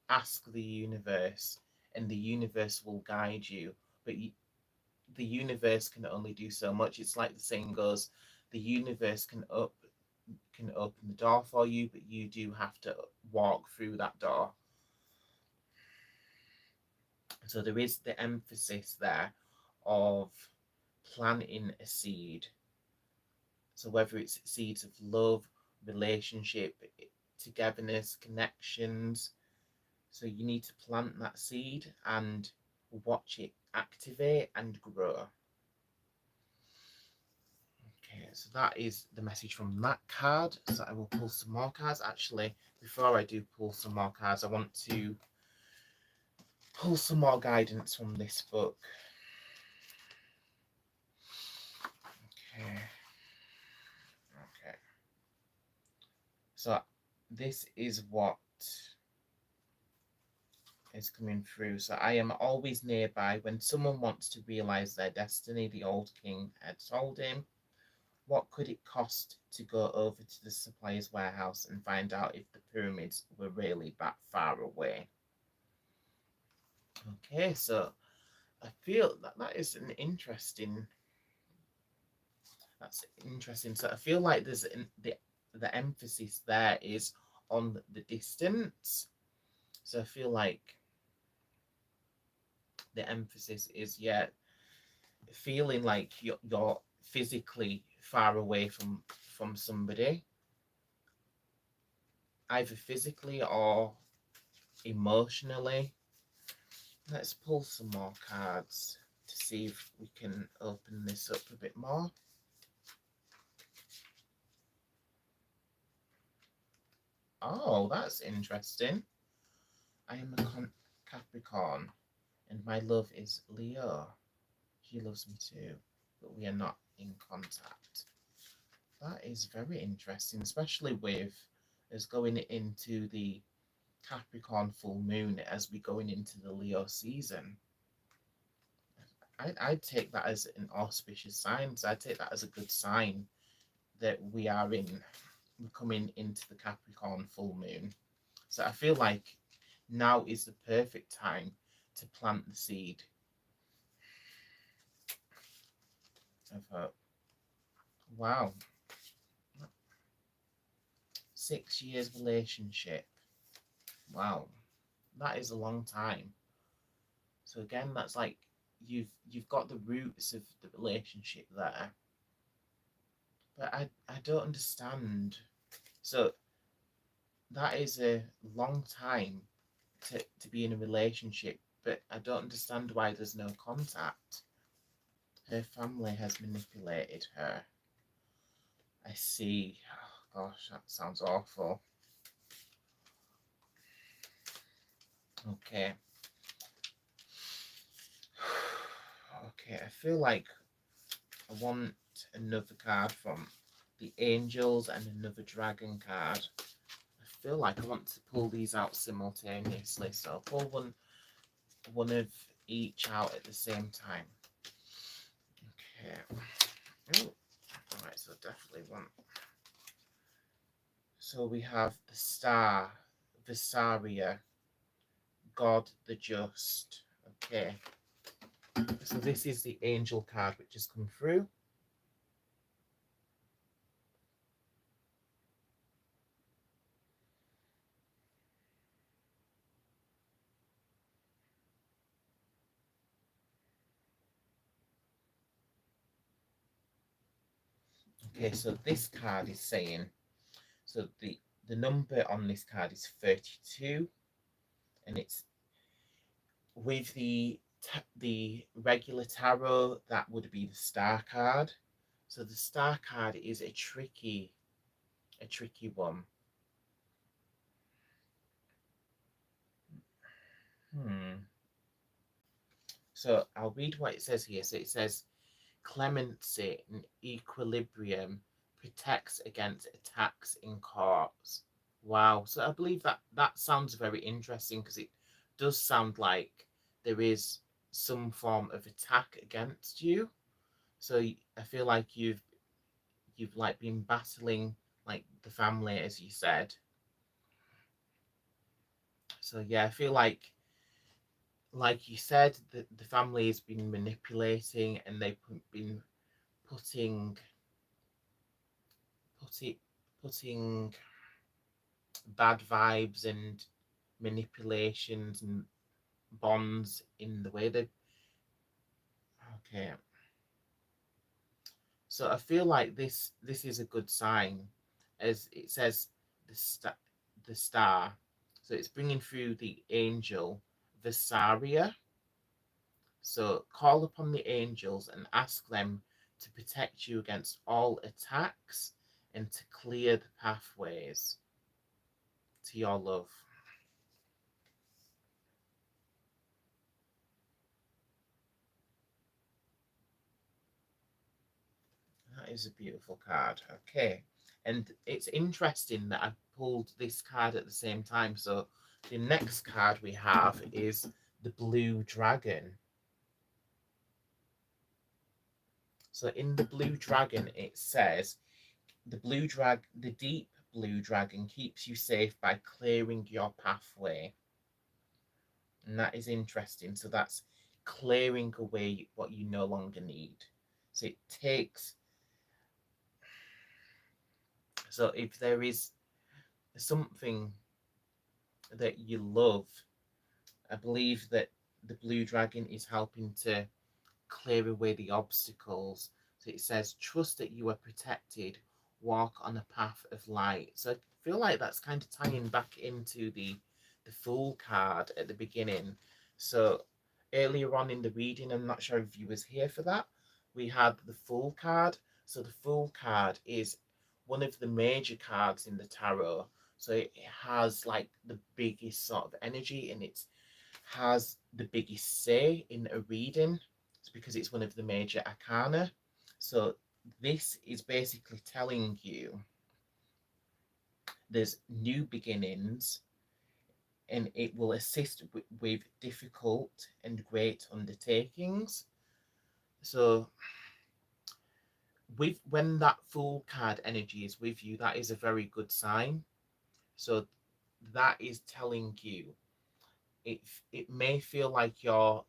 ask the universe, and the universe will guide you. But the universe can only do so much. It's like the saying goes, the universe can open the door for you, but you do have to walk through that door. So there is the emphasis there of planting a seed. So whether it's seeds of love, relationship, togetherness, connections, so you need to plant that seed and watch it activate and grow. Okay, so that is the message from that card. So I will pull some more cards. Actually, before I do pull some more cards, I want to pull some more guidance from this book. Okay. Okay. So this is what is coming through. So I am always nearby when someone wants to realize their destiny, the old king had told him. What could it cost to go over to the supplier's warehouse and find out if the pyramids were really that far away? Okay, so I feel that that is an interesting. That's interesting. So I feel like there's the emphasis there is on the distance. So I feel like the emphasis is feeling like you're physically far away from somebody, either physically or emotionally. Let's pull some more cards to see if we can open this up a bit more. Oh, that's interesting. I am a Capricorn, and my love is Leo. He loves me too, but we are not in contact. That is very interesting, especially with us going into the Capricorn full moon as we going into the Leo season. I'd take that as an auspicious sign. So I take that as a good sign that we're coming into the Capricorn full moon. So I feel like now is the perfect time to plant the seed of hope. Wow, 6 years relationship. Wow, that is a long time. So again, that's like you've got the roots of the relationship there, but I don't understand. So that is a long time to be in a relationship, but I don't understand why there's no contact. Her family has manipulated her. I see. Oh, gosh, that sounds awful. Okay. Okay, I feel like I want another card from the Angels and another Dragon card. I feel like I want to pull these out simultaneously, so I'll pull one of each out at the same time. Okay. Ooh. Alright, so definitely one. So we have the Star, Visaria, God the Just. Okay. So this is the Angel card which has come through. Okay, so this card is saying, so the number on this card is 32, and it's with the regular tarot, that would be the Star card. So the Star card is a tricky one. So I'll read what it says here. So it says clemency and equilibrium protects against attacks in courts. Wow. So I believe that sounds very interesting because it does sound like there is some form of attack against you. So I feel like you've like been battling like the family as you said. So yeah, I feel like you said, the family has been manipulating and they've been putting putting putting bad vibes and manipulations and bonds in the way they. Okay, so I feel like this is a good sign, as it says the star. So it's bringing through the angel Visaria. So call upon the angels and ask them to protect you against all attacks and to clear the pathways to your love. That is a beautiful card. Okay. And it's interesting that I pulled this card at the same time. So the next card we have is the Blue Dragon. So in the Blue Dragon, it says, the deep blue dragon keeps you safe by clearing your pathway. And that is interesting. So that's clearing away what you no longer need. So it takes, so if there is something that you love, I believe that the blue dragon is helping to clear away the obstacles. So it says, trust that you are protected, walk on a path of light. So I feel like that's kind of tying back into the Fool card at the beginning. So earlier on in the reading, I'm not sure if you was here for that, we had the Fool card. So the Fool card is one of the major cards in the tarot. So it has like the biggest sort of energy, and it has the biggest say in a reading. It's because it's one of the major arcana. So this is basically telling you there's new beginnings, and it will assist with difficult and great undertakings. So with when that Fool card energy is with you, that is a very good sign. So that is telling you it may feel like you're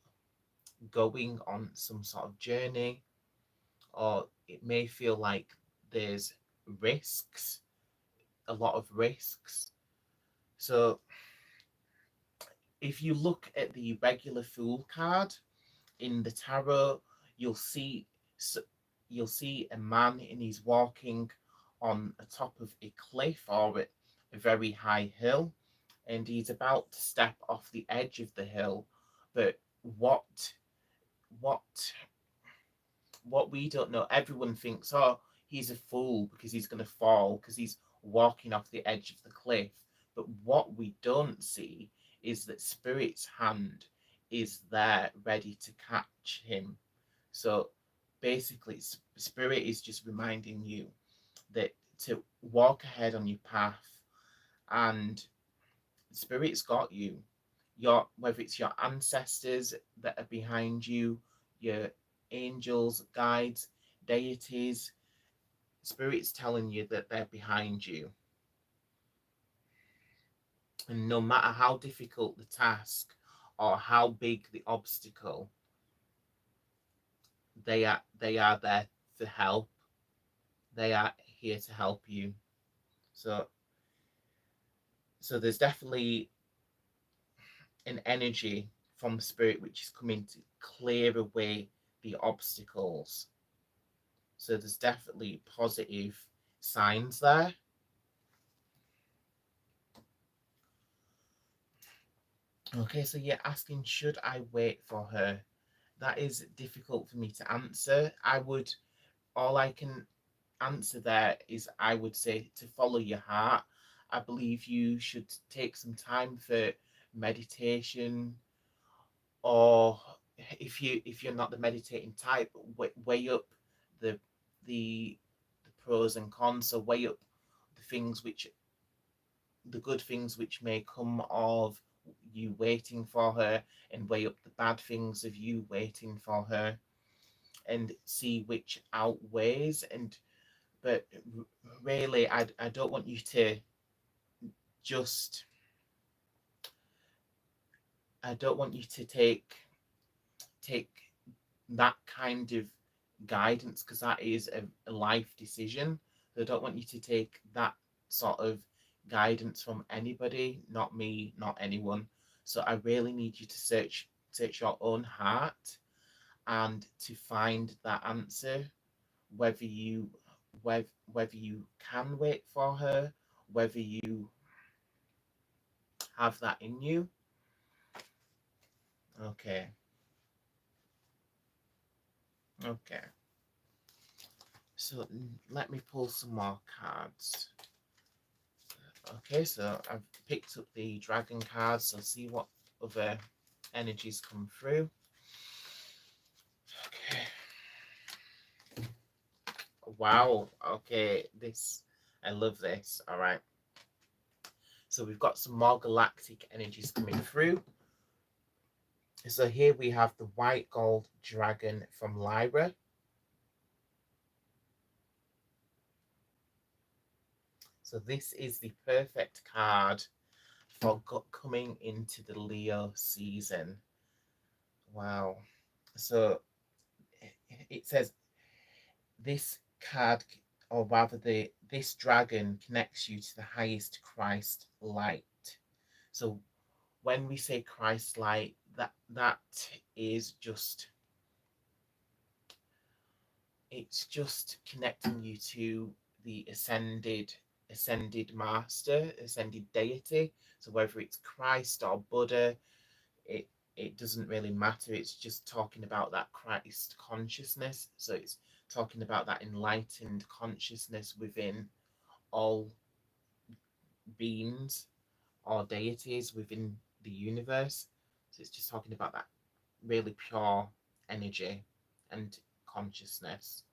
going on some sort of journey, or it may feel like there's risks, a lot of risks. So if you look at the regular Fool card in the tarot, you'll see you'll see a man, and he's walking on the top of a cliff or a very high hill, and he's about to step off the edge of the hill. But what what we don't know, everyone thinks, oh, he's a fool because he's going to fall because he's walking off the edge of the cliff. But what we don't see is that Spirit's hand is there ready to catch him. So basically, Spirit is just reminding you that to walk ahead on your path, and Spirit's got you. Whether it's your ancestors that are behind you, your angels, guides, deities, Spirit's telling you that they're behind you. And no matter how difficult the task or how big the obstacle, they are there to help. They are here to help you. So there's definitely an energy from Spirit which is coming to clear away the obstacles. So there's definitely positive signs there. Okay, so you're asking, should I wait for her? That is difficult for me to answer. All I can answer there is I would say to follow your heart. I believe you should take some time for meditation, or if you're not the meditating type, weigh up the the the pros and cons. So weigh up the good things which may come of you waiting for her, and weigh up the bad things of you waiting for her, and see which outweighs. And but really, I don't want you to just I don't want you to take that kind of guidance, because that is a life decision. So I don't want you to take that sort of guidance from anybody, not me, not anyone. So I really need you to search your own heart and to find that answer, whether you whether you can wait for her, whether you have that in you. Okay. Okay. So let me pull some more cards. Okay, so I've picked up the dragon card, so see what other energies come through. Okay. Wow. Okay, I love this. All right. So we've got some more galactic energies coming through. So here we have the white gold dragon from Lyra. So this is the perfect card for coming into the Leo season. Wow. So it says this card, or rather this dragon connects you to the highest Christ light. So when we say Christ light, that is just, it's just connecting you to the ascended master, ascended deity. So whether it's Christ or Buddha, it it doesn't really matter. It's just talking about that Christ consciousness. So it's talking about that enlightened consciousness within all beings or deities within the universe. So it's just talking about that really pure energy and consciousness.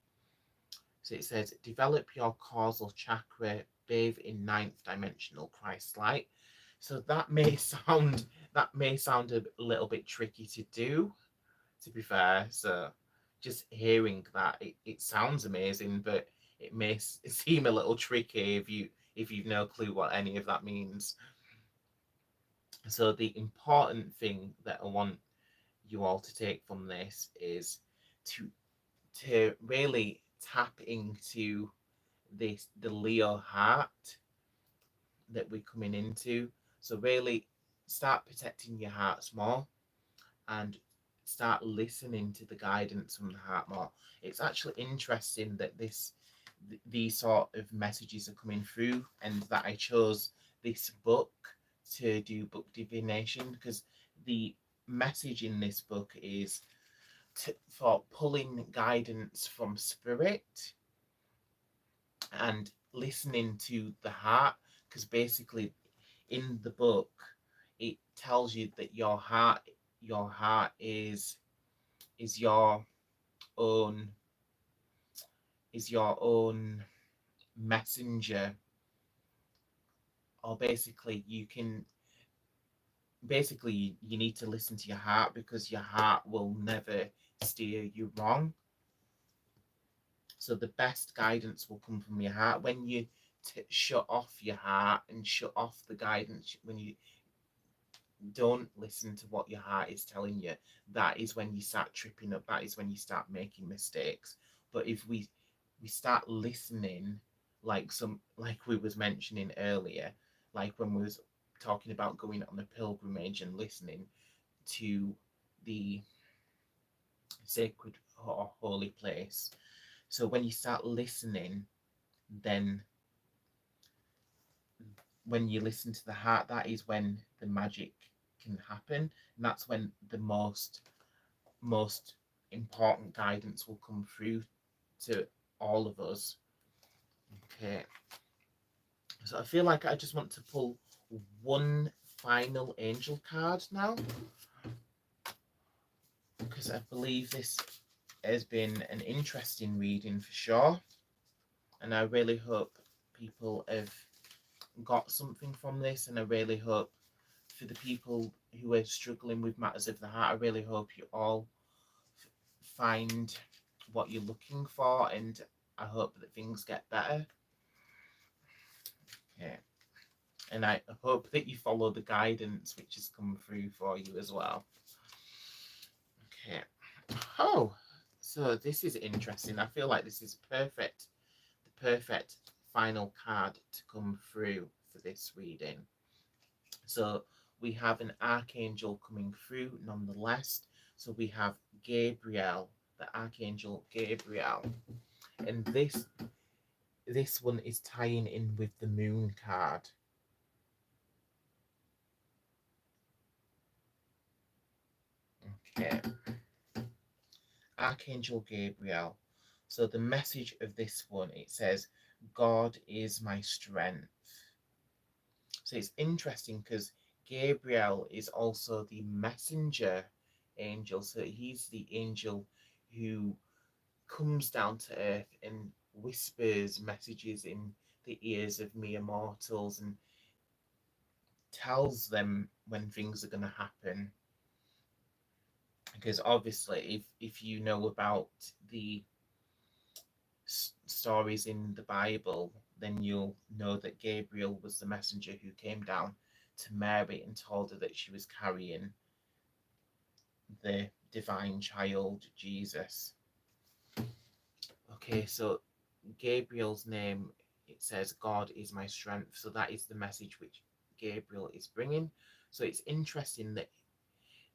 So it says, develop your causal chakra, bathe in ninth dimensional Christ light. So that may sound a little bit tricky to do, to be fair. So just hearing that, it sounds amazing, but it may seem a little tricky if you've no clue what any of that means. So the important thing that I want you all to take from this is to really tap into the Leo heart that we're coming into. So really start protecting your hearts more and start listening to the guidance from the heart more. It's actually interesting that these sort of messages are coming through, and that I chose this book to do book divination, because the message in this book is for pulling guidance from spirit and listening to the heart, because basically in the book it tells you that your heart is own your own messenger, or basically you need to listen to your heart, because your heart will never steer you wrong. So the best guidance will come from your heart. When you shut off your heart and shut off the guidance, when you don't listen to what your heart is telling you, that is when you start tripping up. That is when you start making mistakes. But if we start listening, like we was mentioning earlier, like when we was talking about going on a pilgrimage and listening to the sacred or holy place. So when you start listening, then when you listen to the heart, that is when the magic can happen, and that's when the most important guidance will come through to all of us. Okay, so I feel like I just want to pull one final angel card now, because I believe this has been an interesting reading for sure, and I really hope people have got something from this, and I really hope for the people who are struggling with matters of the heart, I really hope you all find what you're looking for, and I hope that things get better. Okay. And I hope that you follow the guidance which has come through for you as well. Okay. Oh, so this is interesting. I feel like this is perfect, the perfect final card to come through for this reading. So we have an archangel coming through nonetheless. So we have Gabriel, the archangel Gabriel. And this one is tying in with the moon card. Okay. Archangel Gabriel. So the message of this one, it says, God is my strength. So it's interesting because Gabriel is also the messenger angel. So he's the angel who comes down to earth and whispers messages in the ears of mere mortals and tells them when things are going to happen. Because obviously, if you know about the stories in the Bible, then you'll know that Gabriel was the messenger who came down to Mary and told her that she was carrying the divine child, Jesus. Okay, so Gabriel's name, it says, God is my strength. So that is the message which Gabriel is bringing. So it's interesting that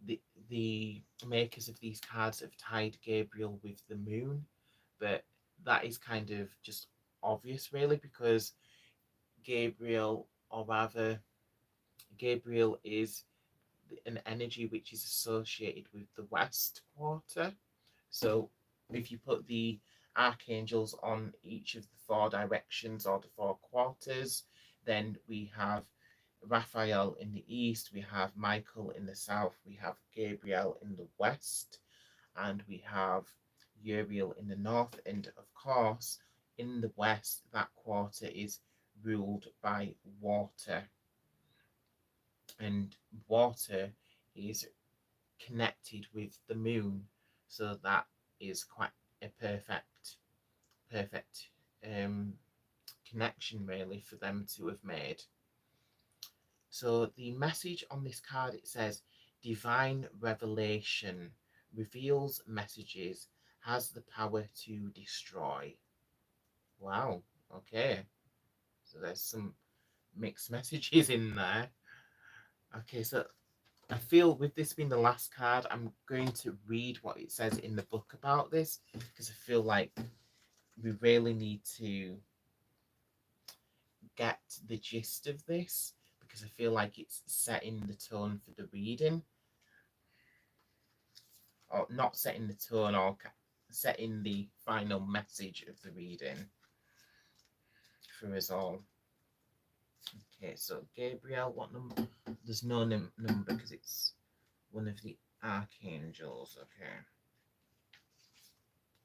the the makers of these cards have tied Gabriel with the moon, but that is kind of just obvious, really, because Gabriel, or rather, Gabriel is an energy which is associated with the West Quarter. So if you put the archangels on each of the four directions or the four quarters, then we have Raphael in the east, we have Michael in the south, we have Gabriel in the west, and we have Uriel in the north. And of course, in the west, that quarter is ruled by water, and water is connected with the moon, so that is quite a perfect um, connection, really, for them to have made. So the message on this card, it says, divine revelation reveals messages, has the power to destroy. Wow, okay. So there's some mixed messages in there. Okay, so I feel with this being the last card, I'm going to read what it says in the book about this, because I feel like we really need to get the gist of this, because I feel like it's setting the tone for the reading, or not setting the tone, or setting the final message of the reading for us all. Okay, so Gabriel, what number? There's no number because it's one of the archangels. Okay,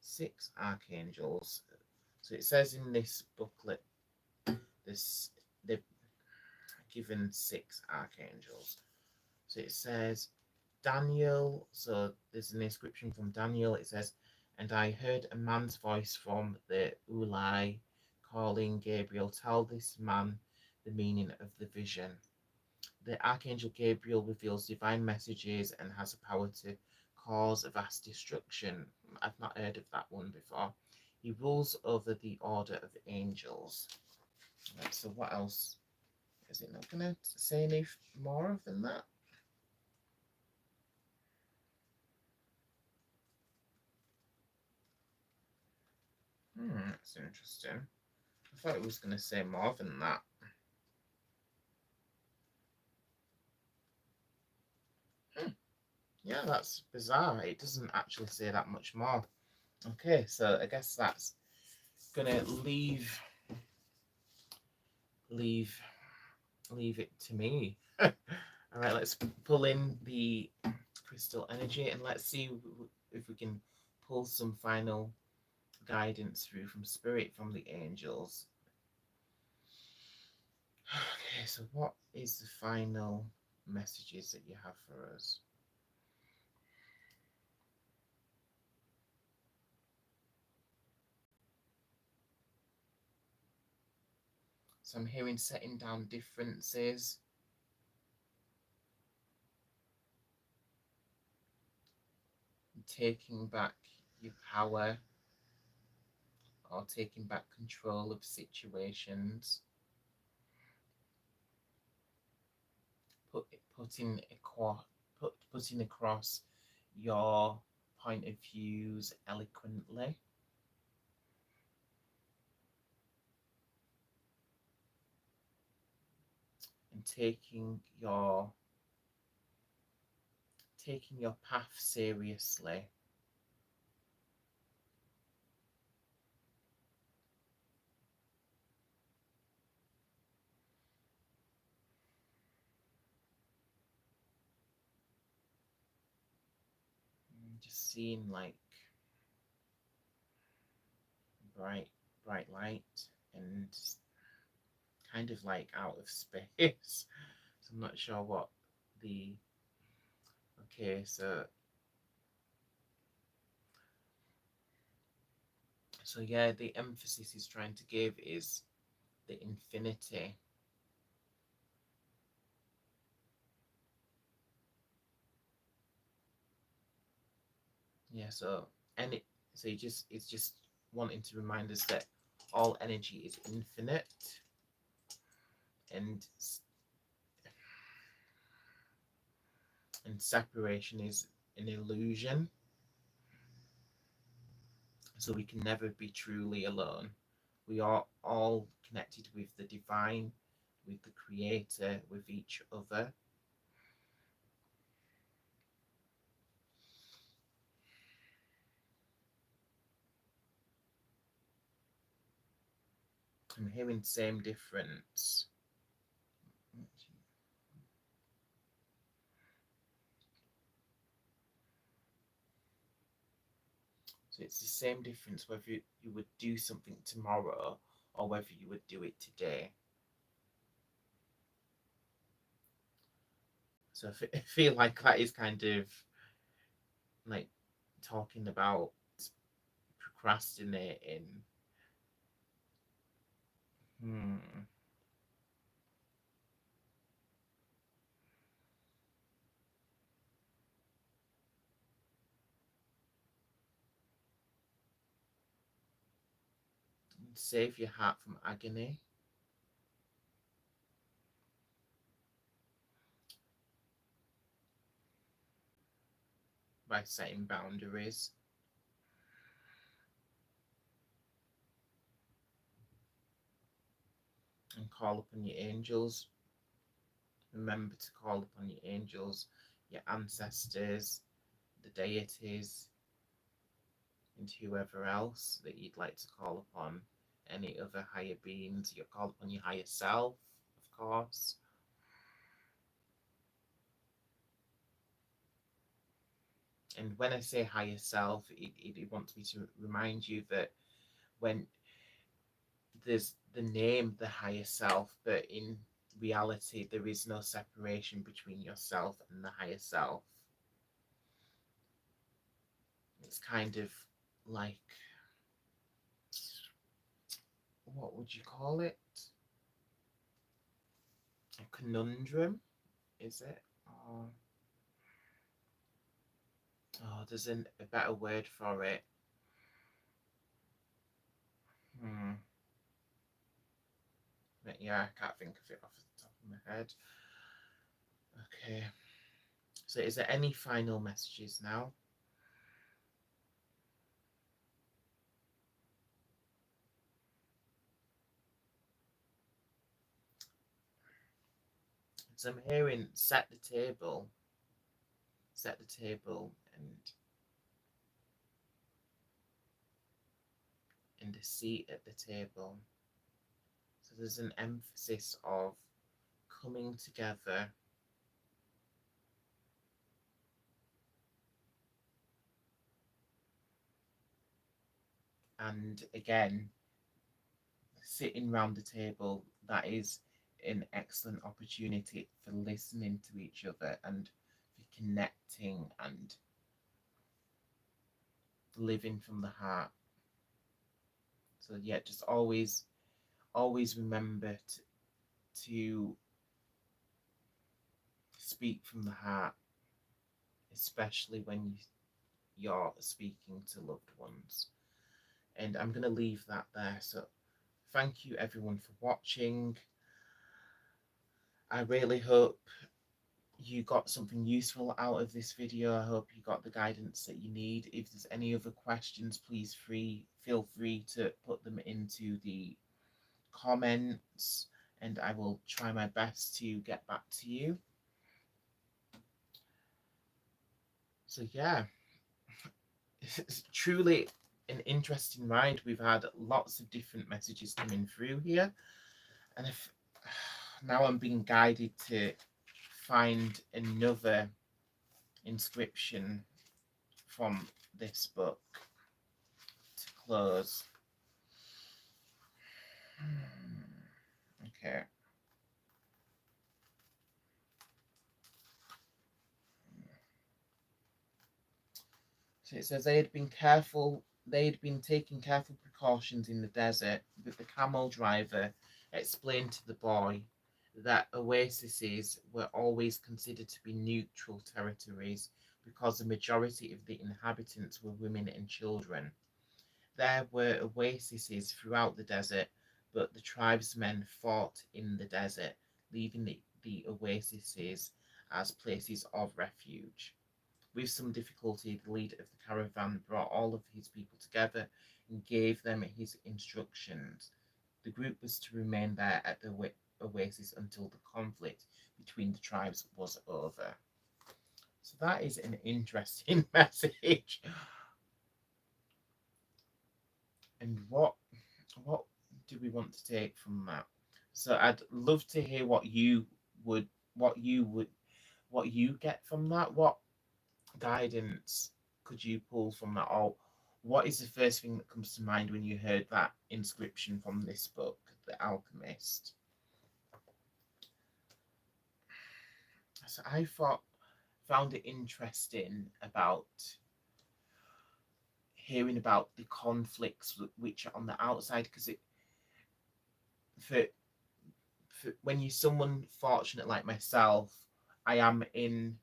6 archangels. So it says in this booklet, this they've given 6 archangels. So it says Daniel. So there's an inscription from Daniel. It says, "And I heard a man's voice from the Ulai calling Gabriel, tell this man the meaning of the vision." The Archangel Gabriel reveals divine messages and has the power to cause vast destruction. I've not heard of that one before. He rules over the order of angels. Right, so what else? Is it not going to say any more than that? That's interesting. I thought it was going to say more than that. Yeah, that's bizarre. It doesn't actually say that much more. Okay, so I guess that's gonna leave it to me. All right, let's pull in the crystal energy and let's see if we can pull some final guidance through from spirit, from the angels. Okay, so what is the final messages that you have for us? So I'm hearing setting down differences, taking back your power, or taking back control of situations, putting putting across your point of views eloquently, and taking your path seriously, just seeing like bright light and kind of like out of space. So I'm not sure what the okay, so yeah, the emphasis he's trying to give is the infinity. Yeah, so it's just wanting to remind us that all energy is infinite, and separation is an illusion. So we can never be truly alone. We are all connected with the divine, with the creator, with each other. I'm hearing same difference. So it's the same difference whether you would do something tomorrow or whether you would do it today. So I feel like that is kind of like talking about procrastinating. Hmm. Save your heart from agony by setting boundaries. And call upon your angels. Remember to call upon your angels, your ancestors, the deities, and whoever else that you'd like to call upon. Any other higher beings. You call upon your higher self, of course. And when I say higher self, it wants me to remind you that when there's the name the higher self, but in reality there is no separation between yourself and the higher self. It's kind of like, what would you call it? A conundrum, is it? There's a better word for it. Hmm. But yeah, I can't think of it off the top of my head. Okay. So is there any final messages now? So I'm hearing set the table and a seat at the table. So there's an emphasis of coming together and again sitting round the table. That is an excellent opportunity for listening to each other and for connecting and living from the heart. So yeah, just always remember to speak from the heart, especially when you're speaking to loved ones. And I'm going to leave that there. So thank you everyone for watching. I really hope you got something useful out of this video. I hope you got the guidance that you need. If there's any other questions, please feel free to put them into the comments and I will try my best to get back to you. So yeah, it's truly an interesting ride. We've had lots of different messages coming through here, and if now I'm being guided to find another inscription from this book to close. Okay. So it says they'd been taking careful precautions in the desert, but the camel driver explained to the boy that oases were always considered to be neutral territories because the majority of the inhabitants were women and children. There were oases throughout the desert, but the tribesmen fought in the desert, leaving the oases as places of refuge. With some difficulty, the leader of the caravan brought all of his people together and gave them his instructions. The group was to remain there at the oasis until the conflict between the tribes was over. So that is an interesting message. And what do we want to take from that? So I'd love to hear what you get from that. What guidance could you pull from that? Or what is the first thing that comes to mind when you heard that inscription from this book, The Alchemist? So I found it interesting about hearing about the conflicts which are on the outside, because it for when you're someone fortunate like myself, I am in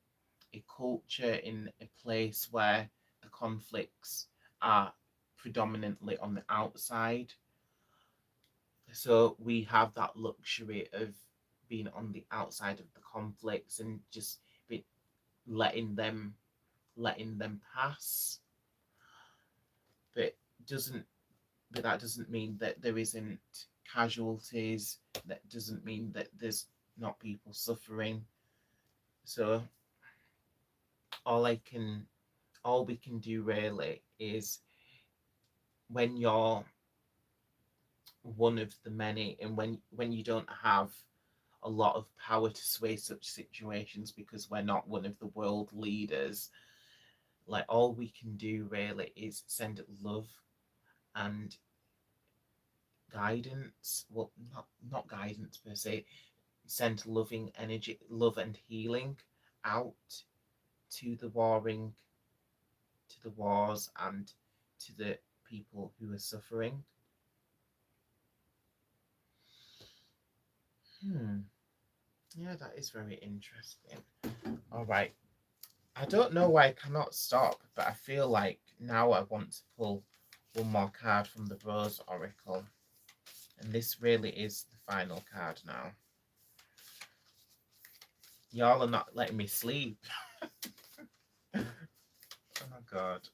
a culture, in a place where the conflicts are predominantly on the outside. So we have that luxury of being on the outside of the conflicts and just be letting them pass. But doesn't but that doesn't mean that there isn't casualties. That doesn't mean that there's not people suffering. So all we can do really is, when you're one of the many, and when you don't have a lot of power to sway such situations because we're not one of the world leaders, like, all we can do really is send love and guidance. Well, not guidance per se. Send loving energy, love and healing out to the wars and to the people who are suffering. Yeah, that is very interesting. All right. I don't know why I cannot stop, but I feel like now I want to pull one more card from the Rose Oracle. And this really is the final card now. Y'all are not letting me sleep. Oh my god.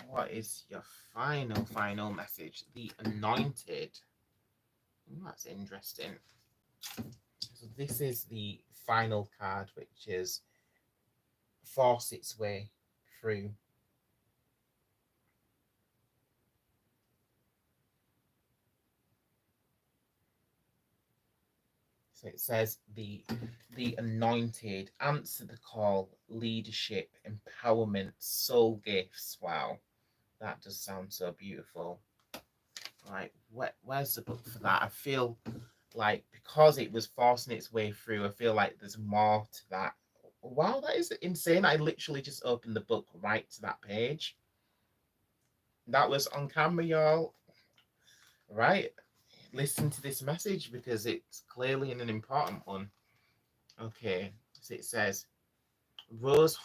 What is your final message? The Anointed. That's interesting. So this is the final card, which is force its way through. So it says the Anointed, answer the call, leadership, empowerment, soul gifts. Wow, that does sound so beautiful. Right, where's the book for that? I feel like, because it was forcing its way through, I feel like there's more to that. Wow, that is insane. I literally just opened the book right to that page. That was on camera, y'all. Right, listen to this message because it's clearly an important one. Okay, so it says, rose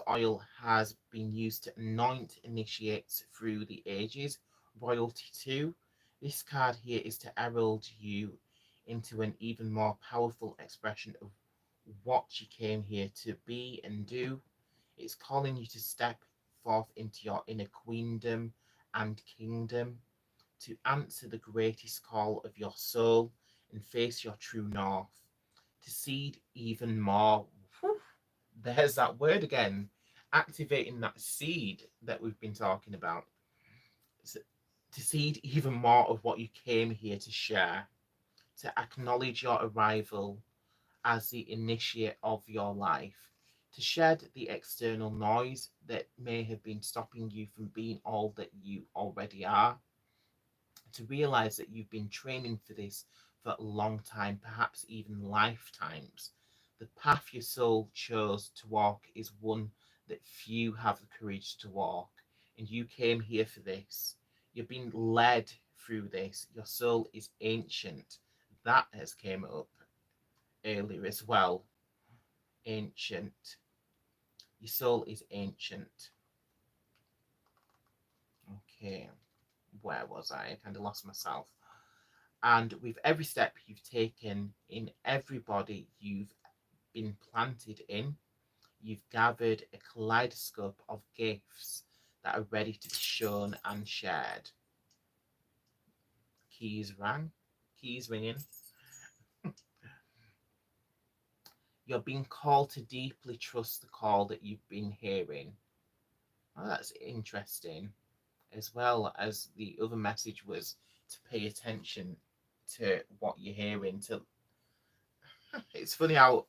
oil has been used to anoint initiates through the ages. Royalty 2. This card here is to herald you into an even more powerful expression of what you came here to be and do. It's calling you to step forth into your inner queendom and kingdom, to answer the greatest call of your soul and face your true north, to seed even more. There's that word again, activating that seed that we've been talking about. So, to seed even more of what you came here to share, to acknowledge your arrival as the initiate of your life, to shed the external noise that may have been stopping you from being all that you already are, to realize that you've been training for this for a long time, perhaps even lifetimes. The path your soul chose to walk is one that few have the courage to walk, and you came here for this. You're being led through this. Your soul is ancient. That has came up earlier as well. Ancient. Your soul is ancient. Okay, where was I? I kind of lost myself. And with every step you've taken in every body you've been planted in, you've gathered a kaleidoscope of gifts that are ready to be shown and shared. Keys rang, keys ringing. You're being called to deeply trust the call that you've been hearing. Oh, that's interesting. As well as the other message was to pay attention to what you're hearing. To it's funny how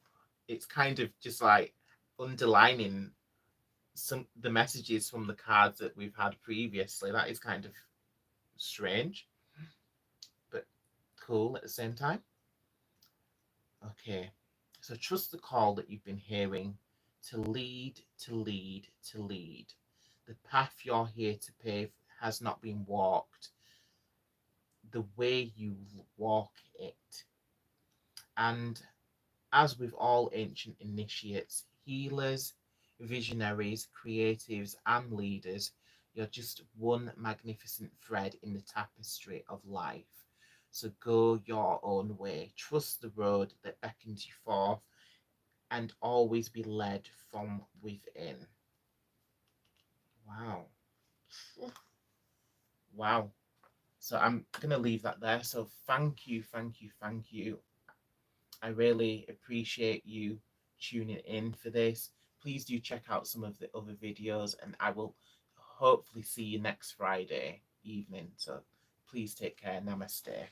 it's kind of just like underlining some the messages from the cards that we've had previously. That is kind of strange, but cool at the same time. Okay, so trust the call that you've been hearing to lead, to lead, to lead. The path you're here to pave has not been walked the way you walk it. And as with all ancient initiates, healers, visionaries, creatives, and leaders, you're just one magnificent thread in the tapestry of life. So go your own way, trust the road that beckons you forth, and always be led from within. Wow. Wow. So I'm going to leave that there. So thank you, thank you, thank you. I really appreciate you tuning in for this. Please do check out some of the other videos, and I will hopefully see you next Friday evening. So please take care. Namaste.